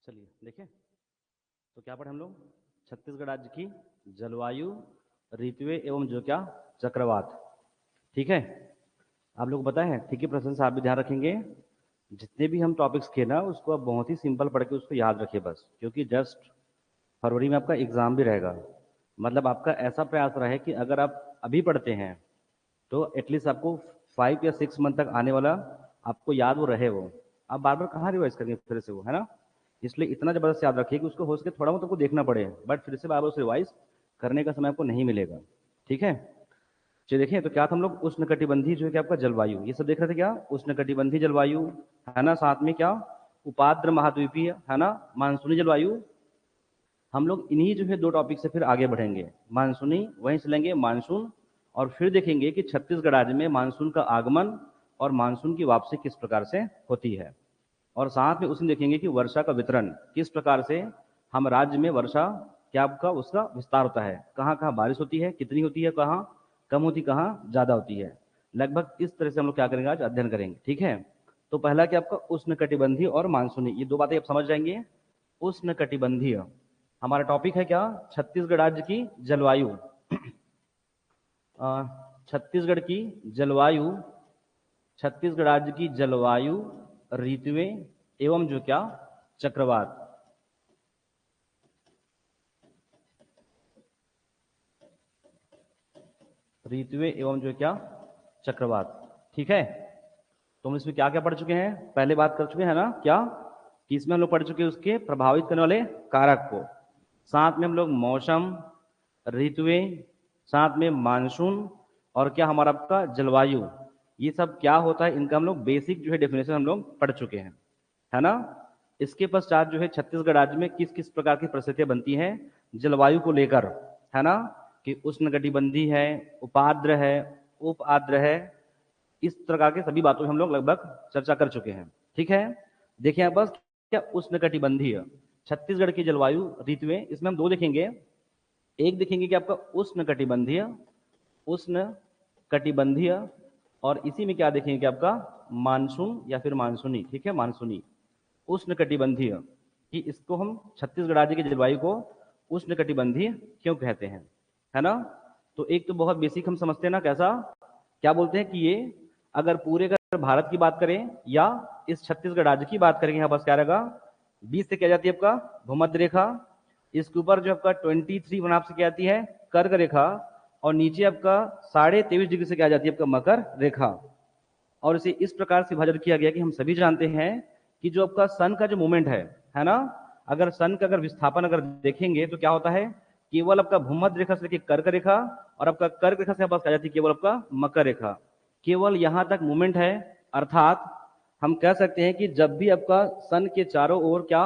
चलिए देखें तो क्या पढ़े हम लोग, छत्तीसगढ़ राज्य की जलवायु, ऋतुएं एवं जो क्या चक्रवात। ठीक है, आप लोग को पता है, ठीक है। प्रश्न से आप भी ध्यान रखेंगे, जितने भी हम टॉपिक्स किए ना उसको आप बहुत ही सिंपल पढ़ के उसको याद रखिए बस, क्योंकि जस्ट फरवरी में आपका एग्जाम भी रहेगा। मतलब आपका ऐसा प्रयास रहे कि अगर आप अभी पढ़ते हैं तो एटलीस्ट आपको 5 या 6 मंथ तक आने वाला आपको याद वो रहे। वो आप बार बार कहाँ रिवाइज करेंगे फिर से, वो है ना। इसलिए इतना जबरदस्त याद रखिए कि उसको हो सके थोड़ा बहुत आपको देखना पड़े, बट फिर से बार बार उसे रिवाइज करने का समय आपको नहीं मिलेगा। ठीक है, चलिए देखें तो क्या था हम लोग, उष्णकटिबंधीय जो है कि आपका जलवायु, ये सब देख रहे थे क्या, उष्णकटिबंधीय जलवायु है ना, साथ में क्या उपाद्र महाद्वीपीय है ना, मानसूनी जलवायु। हम लोग इन्हीं जो है दो टॉपिक से फिर आगे बढ़ेंगे, मानसूनी वहीं से लेंगे मानसून, और फिर देखेंगे कि छत्तीसगढ़ राज्य में मानसून का आगमन और मानसून की वापसी किस प्रकार से होती है, और साथ में उसमें देखेंगे कि वर्षा का वितरण किस प्रकार से हम राज्य में वर्षा क्या आपका उसका विस्तार होता है, कहाँ कहाँ बारिश होती है, कितनी होती है, कहाँ कम होती, कहाँ ज्यादा होती है। लगभग इस तरह से हम लोग क्या करेंगे, आज अध्ययन करेंगे। ठीक है, तो पहला क्या आपका उष्णकटिबंधीय और मानसूनी, ये दो बातें आप समझ जाएंगे। उष्णकटिबंधीय हमारा टॉपिक है क्या, छत्तीसगढ़ राज्य की जलवायु। छत्तीसगढ़ की जलवायु, छत्तीसगढ़ राज्य की जलवायु, ऋतुएं एवं जो क्या चक्रवात। ऋतुएं एवं जो क्या चक्रवात। ठीक है, तो हम इसमें क्या क्या पढ़ चुके हैं, पहले बात कर चुके हैं ना क्या, कि इसमें हम लोग पढ़ चुके हैं उसके प्रभावित करने वाले कारक को, साथ में हम लोग मौसम, ऋतुएं, साथ में मानसून, और क्या हमारा आपका जलवायु, ये सब क्या होता है इनका हम लोग बेसिक जो है डेफिनेशन हम लोग पढ़ चुके हैं, है ना। इसके पश्चात जो है छत्तीसगढ़ राज्य में किस किस प्रकार की परिस्थितियां बनती हैं जलवायु को लेकर, है ना, कि उष्णकटिबंधीय है, उपाद्र है, उप आद्र है, इस प्रकार के सभी बातों में हम लोग लगभग चर्चा कर चुके हैं। ठीक है, देखिए आप बस, क्या उष्णकटिबंधीय छत्तीसगढ़ की जलवायु ऋतुएं, इसमें हम दो देखेंगे। एक देखेंगे कि आपका उष्णकटिबंधीय, उष्णकटिबंधीय, और इसी में क्या देखेंगे कि आपका मानसून या फिर मानसूनी। ठीक है, मानसूनी उष्णकटिबंधीय, कि इसको हम छत्तीसगढ़ राज्य की जलवायु को उष्णकटिबंधीय क्यों कहते हैं, है ना। तो एक तो बहुत बेसिक हम समझते हैं ना, कैसा क्या बोलते हैं कि ये अगर पूरे अगर भारत की बात करें या इस छत्तीसगढ़ राज्य की बात करेंगे, यहाँ बस क्या रहेगा, बीच से क्या जाती है आपका भूमध्य रेखा, इसके ऊपर जो आपका 23 वनाप से क्या आती है कर्क रेखा, और नीचे आपका 23.5 डिग्री से क्या जाती है आपका मकर रेखा। और इसे इस प्रकार से विभाजन किया गया कि हम सभी जानते हैं कि जो आपका सन का जो मूवमेंट है ना, अगर सन का अगर विस्थापन अगर देखेंगे तो क्या होता है, केवल आपका भूमध्य रेखा से लेकर कर्क रेखा, और आपका कर्क रेखा से पास आ जाती है केवल आपका मकर रेखा, केवल यहां तक मूवमेंट है। अर्थात हम कह सकते हैं कि जब भी आपका सन के चारों ओर क्या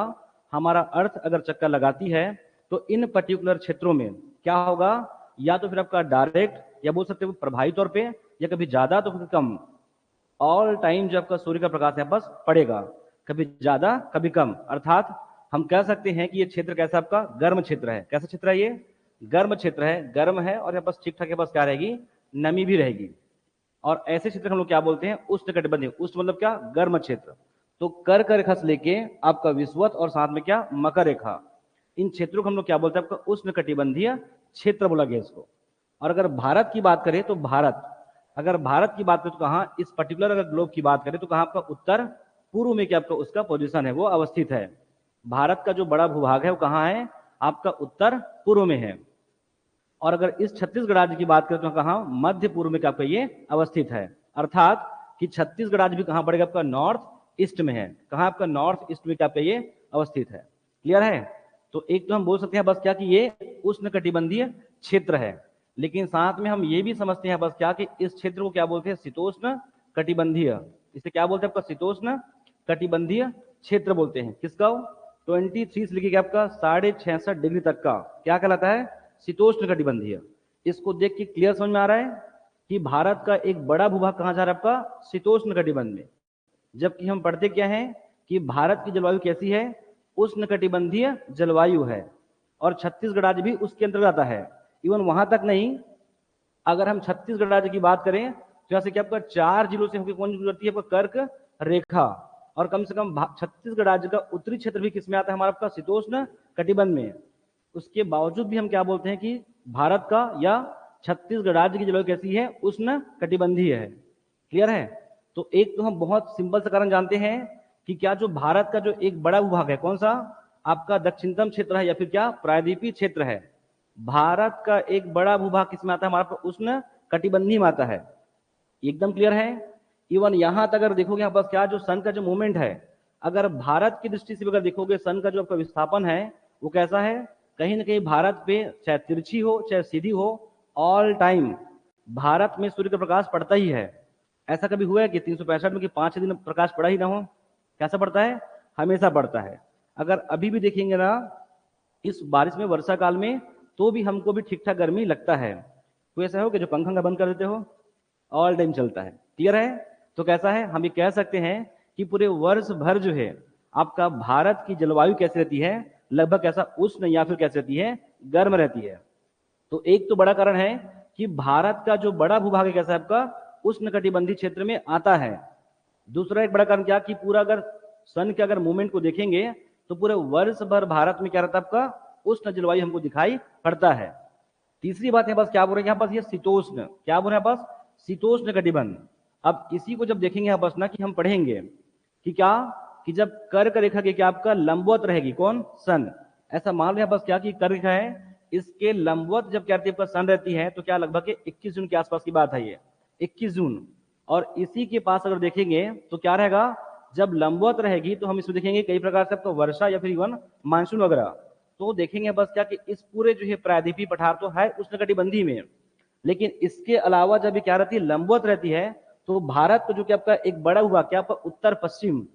हमारा अर्थ अगर चक्कर लगाती है, तो इन पर्टिकुलर क्षेत्रों में क्या होगा, या तो फिर आपका डायरेक्ट या बोल सकते हो प्रभावी तौर पे, या कभी ज्यादा तो कभी कम, ऑल टाइम जो आपका सूर्य का प्रकाश यहाँ पास पड़ेगा, कभी ज्यादा कभी कम। अर्थात हम कह सकते हैं कि ये क्षेत्र कैसा आपका गर्म क्षेत्र है, कैसा क्षेत्र है ये, गर्म क्षेत्र है, गर्म है, और यहाँ पास ठीक ठाक के पास क्या रहेगी, नमी भी रहेगी। और ऐसे क्षेत्र हम लोग क्या बोलते हैं, उष्णकटिबंधीय। उष्ण मतलब क्या, गर्म क्षेत्र। तो कर्क रेखा से लेके आपका विषुवत और साथ में क्या मकर रेखा, इन क्षेत्रों को हम लोग क्या बोलते हैं, आपका उष्णकटिबंधीय क्षेत्र बोला गया इसको। और अगर भारत की बात करें तो भारत, अगर भारत की बात करें तो कहाँ, इस पर्टिकुलर अगर ग्लोब की बात करें तो कहाँ आपका उत्तर पूर्व में क्या आपका उसका पोजीशन है, वो अवस्थित है। भारत का जो बड़ा भूभाग है वो कहाँ है, आपका उत्तर पूर्व में है। और अगर इस छत्तीसगढ़ राज्य की बात करें तो कहाँ, मध्य पूर्व में क्या आपका ये अवस्थित है। अर्थात कि छत्तीसगढ़ राज्य भी कहाँ पड़ेगा, आपका नॉर्थ ईस्ट में है। कहाँ आपका नॉर्थ ईस्ट में क्या आपका ये अवस्थित है। क्लियर है। तो एक तो हम बोल सकते हैं बस क्या कि ये उष्णकटिबंधीय क्षेत्र है, लेकिन साथ में हम ये भी समझते हैं बस क्या कि इस क्षेत्र को क्या बोलते हैं, शीतोष्ण कटिबंधीय। इसे क्या बोलते हैं आपका, शीतोष्ण कटिबंधीय क्षेत्र बोलते हैं। किसका, 23 से लेके आपका 66.5 डिग्री तक का क्या कहलाता है, शीतोष्ण कटिबंधीय। इसको देख के क्लियर समझ में आ रहा है कि भारत का एक बड़ा भूभाग कहां जा रहा है आपका, शीतोष्ण कटिबंध में। जबकि हम पढ़ते क्या है कि भारत की जलवायु कैसी है, उष्णकटिबंधीय जलवायु है, और छत्तीसगढ़ राज्य भी उसके अंतर्गत आता है। इवन वहां तक नहीं, अगर हम छत्तीसगढ़ राज्य की बात करें तो यहाँ से क्या आपका 4 जिलों से होकर कौन गुजरती है, आपका कर्क रेखा, और कम से कम छत्तीसगढ़ राज्य का उत्तरी क्षेत्र भी किसमें आता है हमारा आपका शीतोष्ण कटिबंध में। उसके बावजूद भी हम क्या बोलते हैं कि भारत का या छत्तीसगढ़ राज्य की जलवायु कैसी है, उष्ण कटिबंधीय है। क्लियर है। तो एक तो हम बहुत सिंपल सा कारण जानते हैं कि क्या जो भारत का जो एक बड़ा भूभाग है कौन सा, आपका दक्षिणतम क्षेत्र है या फिर क्या प्रायद्वीपीय क्षेत्र है। भारत का एक बड़ा भूभाग किसमें आता है हमारा उष्ण कटिबंधीय में आता है। एकदम क्लियर है। इवन यहां तक अगर देखोगे यहाँ पास क्या जो सन का जो मूवमेंट है, अगर भारत की दृष्टि से अगर देखोगे सन का जो आपका विस्थापन है वो कैसा है, कहीं ना कहीं भारत पे चाहे तिरछी हो चाहे सीधी हो, ऑल टाइम भारत में सूर्य का प्रकाश पड़ता ही है। ऐसा कभी हुआ है कि 365 में कि 5 दिन प्रकाश पड़ा ही ना हो? कैसा पड़ता है? हमेशा पड़ता है। अगर अभी भी देखेंगे ना इस बारिश में वर्षा काल में, तो भी हमको भी ठीक ठाक गर्मी लगता है। कोई ऐसा हो कि जो पंखा बंद कर देते हो, ऑल टाइम चलता है। क्लियर है। तो कैसा है, हम ये कह सकते हैं कि पूरे वर्ष भर जो है आपका भारत की जलवायु कैसी रहती है, लगभग कैसा उष्ण या फिर कैसी रहती है, गर्म रहती है। तो एक तो बड़ा कारण है कि भारत का जो बड़ा भूभाग है कैसा है आपका उष्ण कटिबंधीय क्षेत्र में आता है। दूसरा एक बड़ा कारण क्या कि पूरा अगर सन के अगर मूवमेंट को देखेंगे तो पूरे वर्ष भर भारत में क्या रहता है आपका उष्ण जलवायु हमको दिखाई पड़ता है। तीसरी बात यहाँ पास क्या बोल रहे हैं, यहाँ पास ये शीतोष्ण, क्या बोल रहे हैं यहाँ पास, शीतोष्ण कटिबंध। अब इसी को जब देखेंगे यहाँ पास ना कि हम पढ़ेंगे कि क्या कि जब कर्क रेखा के क्या आपका लंबवत रहेगी कौन, सन। ऐसा मान रहे हैं बस क्या कि कर्क रेखा है, इसके लंबवत जब क्या रहती है आपका सन रहती है, तो क्या लगभग 21 जून के आसपास की बात है ये, 21 जून। और इसी के पास अगर देखेंगे तो क्या रहेगा, जब लंबवत रहेगी तो हम इसमें देखेंगे कई प्रकार से आपका वर्षा या फिर इवन मानसून वगैरह। तो देखेंगे बस क्या कि इस पूरे जो है प्रायद्वीपीय पठार तो है उष्णकटिबंधीय में, लेकिन इसके अलावा जब क्या रहती है लंबवत रहती है, तो भारत को जो कि आपका एक बड़ा हुआ क्या आपका उत्तर पश्चिम,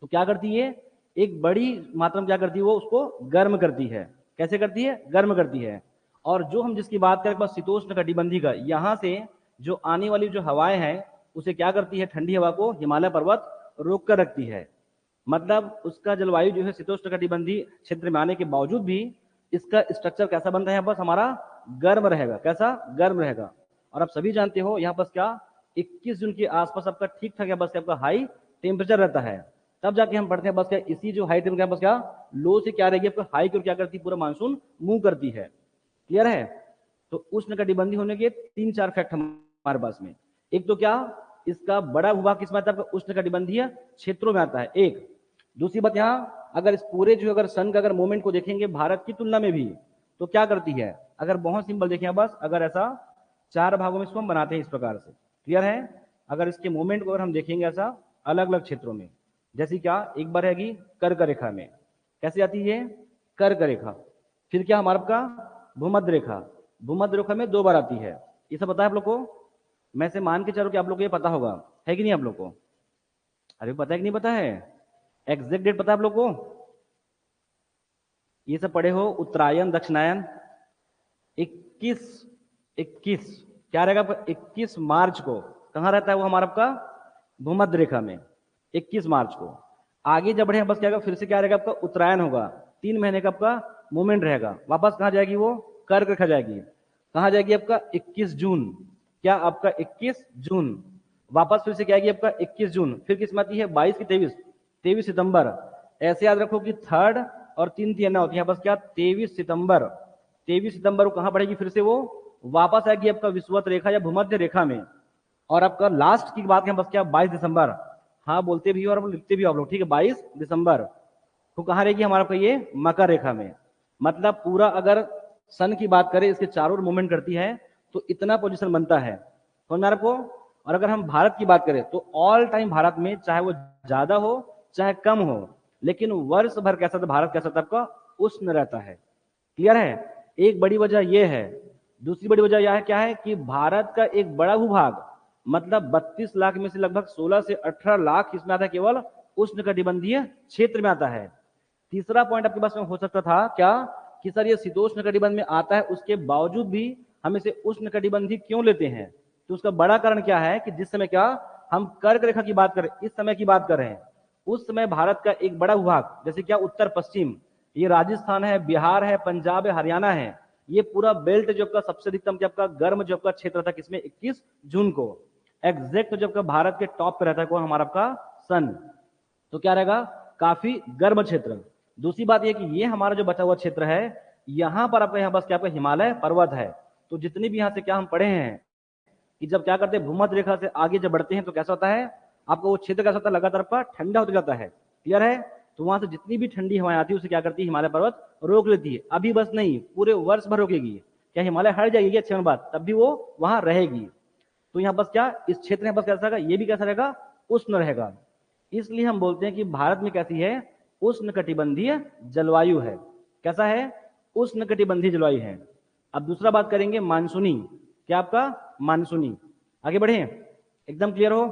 तो क्या करती है एक बड़ी मात्रा में क्या करती है वो उसको गर्म करती है। कैसे करती है, गर्म करती है। और जो हम जिसकी बात करें शीतोष्ण कटिबंधी का, यहां से जो आने वाली जो हवाएं हैं उसे क्या करती है, ठंडी हवा को हिमालय पर्वत रोक कर रखती है। मतलब उसका जलवायु जो है शीतोष्ण कटिबंधीय क्षेत्र में आने के बावजूद भी इसका स्ट्रक्चर कैसा बन रहा है, बस हमारा गर्म रहेगा। कैसा, गर्म रहेगा। और आप सभी जानते हो यहाँ बस क्या 21 जून के आसपास आपका ठीक ठाक है बस आपका हाई टेम्परेचर रहता है। तब जाके हम पढ़ते हैं बस क्या इसी जो हाई टेम्परेचर बस क्या लो से क्या रहेगी आपका हाई की ओर क्या करती है, पूरा मानसून मूव करती है। क्लियर है। तो उष्ण कटिबंधी होने के 3-4 फैक्ट हमारे पास में, एक तो क्या इसका बड़ा भूभाग किसमें आता है, उष्ण कटिबंधीय क्षेत्रों में आता है। एक दूसरी बात, यहाँ अगर इस पूरे जो अगर सन का अगर मूवमेंट को देखेंगे भारत की तुलना में भी, तो क्या करती है, अगर बहुत सिंपल देखें बस, अगर ऐसा 4 भागों में इसको हम बनाते हैं इस प्रकार से। क्लियर है। अगर इसके मूवमेंट को अगर हम देखेंगे ऐसा अलग अलग क्षेत्रों में, जैसे क्या एक बार रहेगी कर्क रेखा में, कैसे आती है कर्क रेखा, फिर क्या हमारा आपका भूमध्य रेखा, भूमध्य रेखा में 2 बार आती है। ये सब पता है आप लोग को, मैं से मान के चलो कि आप लोग को ये पता होगा, है कि नहीं आप लोग को, अरे पता है कि नहीं पता है, एग्जैक्ट डेट पता है आप लोग को, ये सब पढ़े हो, उत्तरायण दक्षिणायन, 21 क्या रहेगा आपका 21 मार्च को, कहां रहता है वो हमारा आपका भूमध्य रेखा में, 21 मार्च को। आगे जब बढ़े बस क्या होगा, फिर से क्या रहेगा आपका उत्तरायण होगा, 3 महीने का आपका मूवमेंट रहेगा। वापस कहां जाएगी वो, कर्क रेखा जाएगी, कहां जाएगी आपका 21 जून, क्या आपका 21 जून। वापस फिर से क्या आएगी आपका 21 जून, फिर किस में आती है 22 की 23 सितंबर। ऐसे याद रखो कि 3rd और 3 तीन होती है बस क्या 23 सितंबर, 23 सितंबर को कहां पड़ेगी, फिर से वो वापस आएगी आपका विषुवत रेखा या भूमध्य रेखा में। और आपका लास्ट की बात है बस क्या 22 दिसंबर, हाँ बोलते भी हो और लिखते भी हो आप लोग, ठीक है 22 दिसंबर को कहां रहेगी हमारा ये मकर रेखा में। मतलब पूरा अगर सन की बात करें इसके चारों मूवमेंट करती है तो इतना पोजीशन बनता है, समझ में आपको। और अगर हम भारत की बात करें तो ऑल टाइम भारत में चाहे वो ज्यादा हो चाहे कम हो, लेकिन वर्ष भर कैसा था भारत कैसा था आपका उष्ण रहता है। क्लियर है। एक बड़ी वजह यह है। दूसरी बड़ी वजह यह है क्या है कि भारत का एक बड़ा भूभाग मतलब 32 लाख में से लगभग 16 से 18 लाख इसमें आता है केवल उष्ण कटिबंधीय क्षेत्र में आता है। तीसरा पॉइंट आपके पास में हो सकता था क्या कि सर ये शीतोष्ण कटिबंध में आता है उसके बावजूद भी हम इसे उष्ण कटिबंधी क्यों लेते हैं, तो उसका बड़ा कारण क्या है कि जिस समय क्या हम कर्क रेखा की बात करें, इस समय की बात कर रहे हैं, उस समय भारत का एक बड़ा भूभाग जैसे क्या उत्तर पश्चिम, ये राजस्थान है, बिहार है, पंजाब है, हरियाणा है, ये पूरा बेल्ट जो आपका सबसे अधिकतम जो आपका गर्म जो आपका क्षेत्र था किसमें 21 जून को एग्जैक्ट जो आपका भारत के टॉप पे रहता है कौन हमारा आपका सन। तो क्या रहेगा, काफी गर्म क्षेत्र। दूसरी बात यह कि ये हमारा जो बचा हुआ क्षेत्र है, यहाँ पर आपका यहाँ बस क्या आपका हिमालय पर्वत है। तो जितनी भी यहाँ से क्या हम पढ़े हैं कि जब क्या करते हैं भूमध्य रेखा से आगे जब बढ़ते हैं तो कैसा होता है आपका वो क्षेत्र, कैसा होता है लगातार आपका ठंडा होता जाता है। क्लियर है? तो वहां से जितनी भी ठंडी हवाएं आती है उसे क्या करती है हिमालय पर्वत रोक लेती है। अभी बस नहीं, पूरे वर्ष भर रोकेगी। क्या हिमालय हट जाएगी क्या 6 बात, तब भी वो वहां रहेगी। तो यहाँ बस क्या इस क्षेत्र में बस कैसा रहेगा, ये भी कैसा रहेगा, उष्ण रहेगा। इसलिए हम बोलते हैं कि भारत में कैसी है, उष्ण कटिबंधीय जलवायु है। कैसा है, उष्ण कटिबंधीय जलवायु है। अब दूसरा बात करेंगे मानसूनी। क्या आपका मानसूनी। आगे बढ़े, एकदम क्लियर हो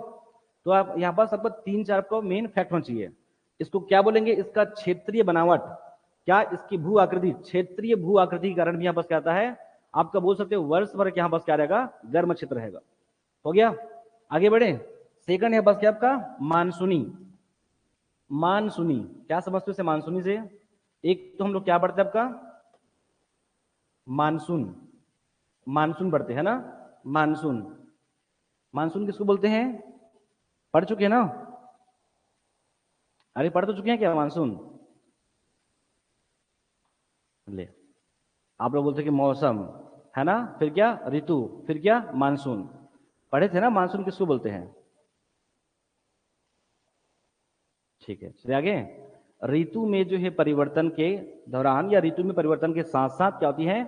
तो आप यहाँ पर सबको 3-4 को मेन फैक्ट होना चाहिए। इसको क्या बोलेंगे, इसका क्षेत्रीय बनावट, क्या इसकी भू आकृति, क्षेत्रीय भू आकृति के कारण भी यहाँ पर क्या आता है आपका बोल सकते हो वर्ष भर यहाँ बस क्या रहेगा, गर्म क्षेत्र रहेगा। हो गया, आगे बढ़े। सेकंड है बस क्या आपका मानसूनी। मानसूनी क्या समझते हो इसे मानसूनी से? एक तो हम लोग क्या पढ़ते हैं आपका मानसून, मानसून पढ़ते हैं ना, मानसून। मानसून किसको बोलते हैं, पढ़ चुके हैं ना? अरे पढ़ तो चुके हैं क्या मानसून? ले, आप लोग बोलते हैं कि मौसम है ना, फिर क्या ऋतु, फिर क्या मानसून। पढ़े थे ना मानसून किसको बोलते हैं? ठीक है, चलिए आगे। ऋतु में जो है परिवर्तन के दौरान या ऋतु में परिवर्तन के साथ साथ क्या होती है,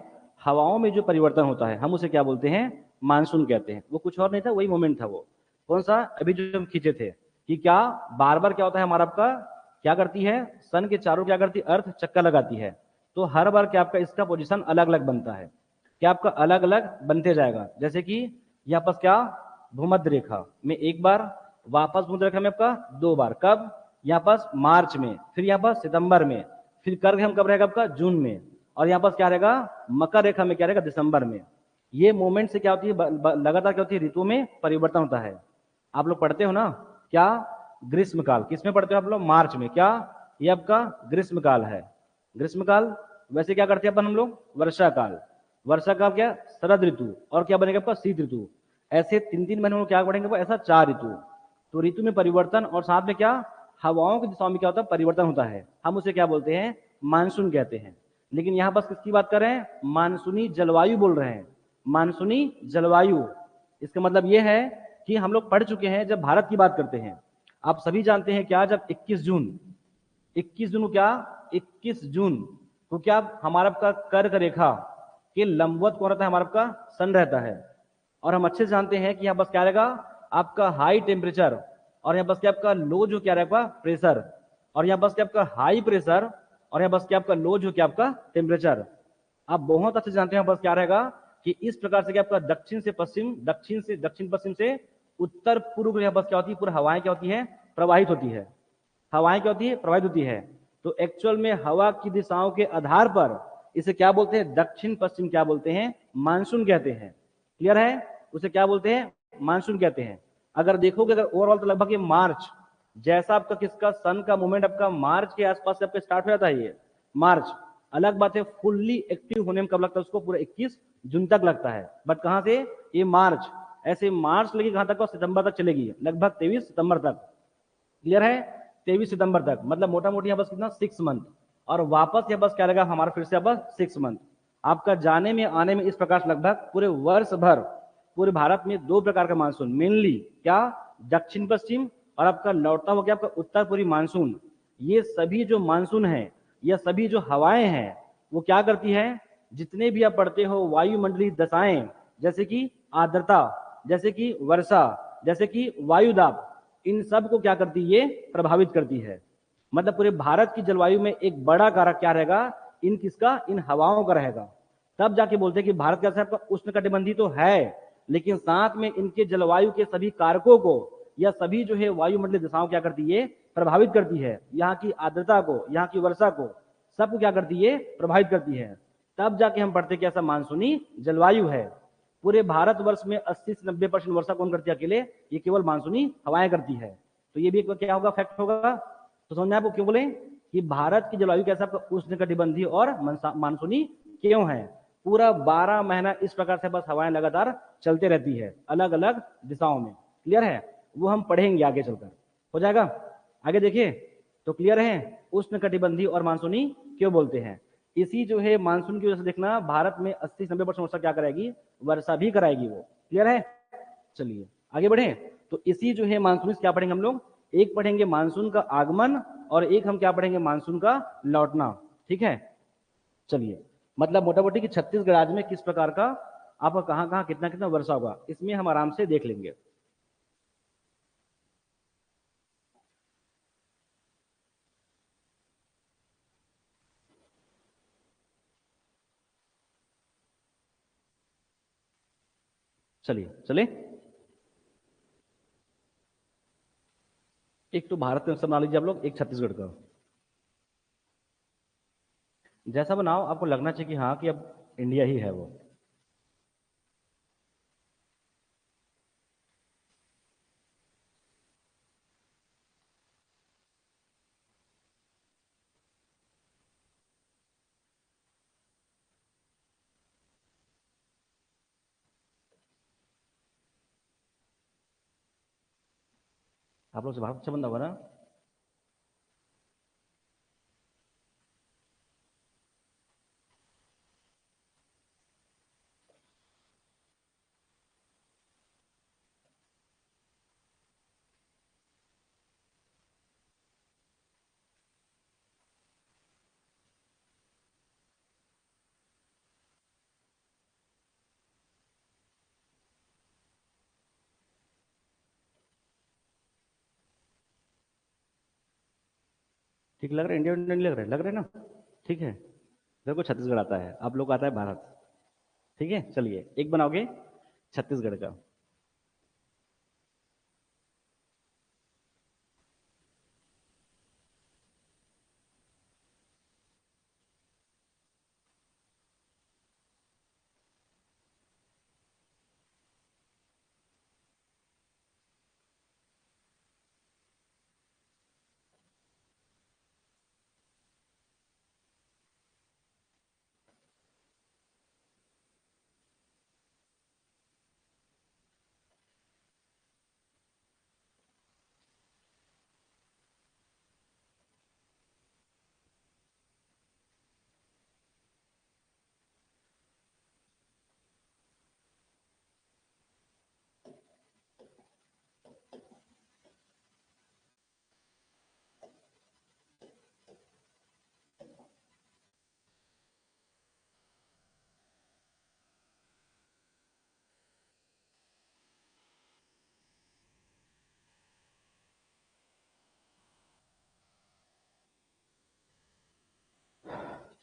हवाओं में जो परिवर्तन होता है हम उसे क्या बोलते हैं, मानसून कहते हैं। वो कुछ और नहीं था, वही मोमेंट था वो। कौन सा, अभी जो हम खींचे थे कि क्या बार बार क्या होता है हमारा आपका, क्या करती है सन के चारों क्या करती है अर्थ चक्कर लगाती है। तो हर बार क्या आपका इसका पोजीशन अलग अलग बनता है, क्या आपका अलग अलग बनते जाएगा। जैसे कि यहाँ पर क्या भूमध्य रेखा में एक बार, वापस भूमध्य रेखा में आपका 2 बार, कब यहाँ पास मार्च में, फिर यहाँ पास सितंबर में, फिर कर्क हम कब रहेगा आपका जून में, और यहाँ पास क्या रहेगा मकर रेखा में क्या रहेगा दिसंबर में। ये मोमेंट से क्या होती है लगातार क्या होती है ऋतु में परिवर्तन होता है। आप लोग पढ़ते हो ना क्या ग्रीष्म काल, किसमें पढ़ते हो आप लोग, मार्च में। क्या ये आपका ग्रीष्म काल है, ग्रीष्म काल। वैसे क्या करते हैं अपन हम लोग वर्षा काल, वर्षा काल क्या शरद ऋतु, और क्या बनेगा आपका शीत ऋतु। ऐसे 3-3 महीने में क्या पढ़ेंगे ऐसा 4 ऋतु। तो ऋतु में परिवर्तन और साथ में क्या हवाओं की दिशाओं में क्या होता है परिवर्तन होता है, हम उसे क्या बोलते हैं मानसून कहते हैं। लेकिन यहां बस किसकी बात कर रहे हैं, मानसूनी जलवायु बोल रहे हैं, मानसूनी जलवायु। इसका मतलब यह है कि हम लोग पढ़ चुके हैं जब भारत की बात करते हैं, आप सभी जानते हैं क्या जब 21 जून, 21 जून को क्या 21 जून को क्या हमारा आपका कर्क रेखा के लंबवत कौन रहता है, हमारा आपका सन रहता है। और हम अच्छे से जानते हैं कि यहाँ बस क्या रहेगा आपका हाई टेम्परेचर, और यहाँ बस क्या आपका लो जो क्या रहेगा प्रेशर, और यहाँ बस क्या आपका हाई प्रेशर, और यहाँ बस क्या आपका लो जो क्या आपका टेम्परेचर। आप बहुत अच्छे जानते हैं बस क्या रहेगा कि इस प्रकार से क्या आपका दक्षिण से पश्चिम, दक्षिण से दक्षिण पश्चिम से उत्तर पूर्व यहाँ बस क्या होती है पूरी हवाएं क्या होती है प्रवाहित होती है, हवाएं क्या होती है प्रवाहित होती है। तो एक्चुअल में हवा की दिशाओं के आधार पर इसे क्या बोलते हैं दक्षिण पश्चिम क्या बोलते हैं मानसून कहते हैं। क्लियर है, उसे क्या बोलते हैं मानसून कहते हैं। अगर देखोगे अगर ओवरऑल तो लगभग ये मार्च जैसा आपका किसका सन का मूवमेंट आपका मार्च के आसपास से आपका स्टार्ट हो जाता है। ये मार्च अलग बात है, फुल्ली एक्टिव होने में कब लगता है उसको पूरा 21 जून तक लगता है। बट कहां से ये मार्च, ऐसे मार्च लगी कहां तक सितंबर तक चलेगी, लगभग 23 सितंबर तक। क्लियर है, 23 सितंबर तक, मतलब मोटा मोटी यहाँ बस कितना 6 मंथ, और वापस यहाँ बस क्या रहेगा हमारा फिर से बस 6 मंथ। आपका जाने में आने में इस प्रकार से लगभग पूरे वर्ष भर पूरे भारत में 2 प्रकार का मानसून, मेनली क्या दक्षिण पश्चिम, और आपका लौटता हो गया आपका उत्तर पूर्वी मानसून। ये सभी जो मानसून है, ये सभी जो हवाएं हैं वो क्या करती है, जितने भी आप पढ़ते हो वायुमंडलीय दशाएं, जैसे कि आर्द्रता, जैसे कि वर्षा, जैसे कि वायुदाब, इन सब को क्या करती है ये प्रभावित करती है। मतलब पूरे भारत की जलवायु में एक बड़ा कारक क्या रहेगा, इन किसका, इन हवाओं का रहेगा। तब जाके बोलते हैं कि भारत कैसा आपका उष्णकटिबंधीय तो है, लेकिन साथ में इनके जलवायु के सभी कारकों को या सभी जो है वायुमंडलीय दिशाओं क्या करती है प्रभावित करती है। यहाँ की आर्द्रता को, यहाँ की वर्षा को, सबको क्या करती है प्रभावित करती है। तब जाके हम पढ़ते कि ऐसा मानसूनी जलवायु है। पूरे भारतवर्ष में 80 से 90% वर्षा कौन करती है अकेले, ये केवल मानसूनी हवाएं करती है। तो ये भी एक क्या होगा फैक्ट होगा। तो समझ में आपको क्यों बोले कि भारत की जलवायु कैसा उष्णकटिबंधीय और मानसूनी क्यों है। पूरा 12 महीना इस प्रकार से बस हवाएं लगातार चलते रहती है अलग अलग दिशाओं में। क्लियर है, वो हम पढ़ेंगे आगे चलकर, हो जाएगा। आगे देखिए, तो क्लियर है, उष्ण कटिबंधीय और मानसूनी क्यों बोलते हैं। इसी जो है मानसून की वजह से देखना भारत में 80-90% वर्षा क्या कराएगी, वर्षा भी कराएगी वो। क्लियर है, चलिए आगे बढ़े। तो इसी जो है मानसून क्या पढ़ेंगे हम लोग, एक पढ़ेंगे मानसून का आगमन और एक हम क्या पढ़ेंगे, मानसून का लौटना। ठीक है, चलिए, मतलब मोटा मोटी कि छत्तीसगढ़ राज्य में किस प्रकार का आपका कहां कहां कितना कितना वर्षा होगा, इसमें हम आराम से देख लेंगे। चलिए चलिए, एक तो भारत में सब बना लीजिए आप लोग, एक छत्तीसगढ़ का। जैसा बनाओ आपको लगना चाहिए कि हाँ कि अब इंडिया ही है वो। आप लोग से भारत अच्छा बंदा होगा ना। ठीक लग रहा है, इंडिया इंडिया नहीं लग रहा है ना। ठीक है, देखो छत्तीसगढ़ आता है, आप लोग का आता है भारत। ठीक है, चलिए एक बनाओगे छत्तीसगढ़ का।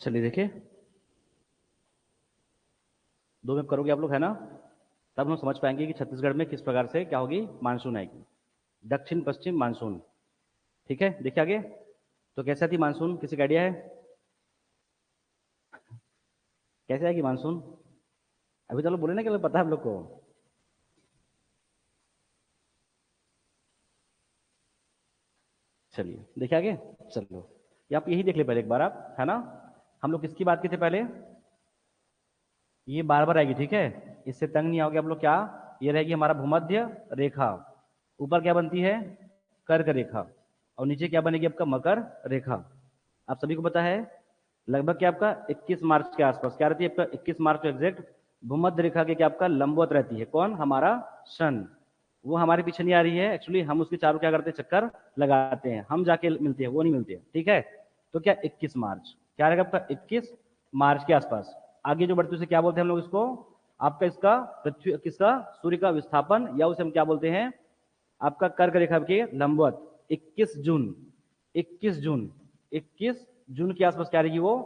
चलिए देखिए, दो में करोगे आप लोग है ना, तब हम समझ पाएंगे कि छत्तीसगढ़ में किस प्रकार से क्या होगी, मानसून आएगी, दक्षिण पश्चिम मानसून। ठीक है, देखिए आगे, तो कैसे आती मानसून, किसी का आइडिया है, कैसे आएगी मानसून। अभी तो लोग बोले ना कि पता है हम लोग को। चलिए देखिए आगे, चलो ये आप यही देख ले पहले एक बार आप, है ना। हम लोग किसकी बात की थी पहले, ये बार बार आएगी, ठीक है, इससे तंग नहीं आओगे आप लोग। क्या, ये रहेगी हमारा भूमध्य रेखा, ऊपर क्या बनती है, कर्क रेखा, और नीचे क्या बनेगी आपका, मकर रेखा। आप सभी को पता है, लगभग क्या आपका 21 मार्च के आसपास क्या रहती है आपका, 21 मार्च एग्जैक्ट भूमध्य रेखा के क्या आपका लंबवत रहती है, कौन, हमारा सन। वो हमारे पीछे नहीं आ रही है एक्चुअली, हम उसके चारों क्या करते हैं, चक्कर लगाते हैं, हम जाके मिलते हैं, वो नहीं मिलते हैं। ठीक है, तो क्या 21 मार्च क्या रहेगा आपका, 21 मार्च के आसपास। आगे जो बढ़ती है उसे क्या बोलते हैं हम लोग इसको, आपका इसका पृथ्वी किसका, सूर्य का विस्थापन, या उसे हम क्या बोलते हैं, आपका कर्क रेखा के लंबवत 21 जून, 21 जून, 21 जून के आसपास क्या रहेगी वो,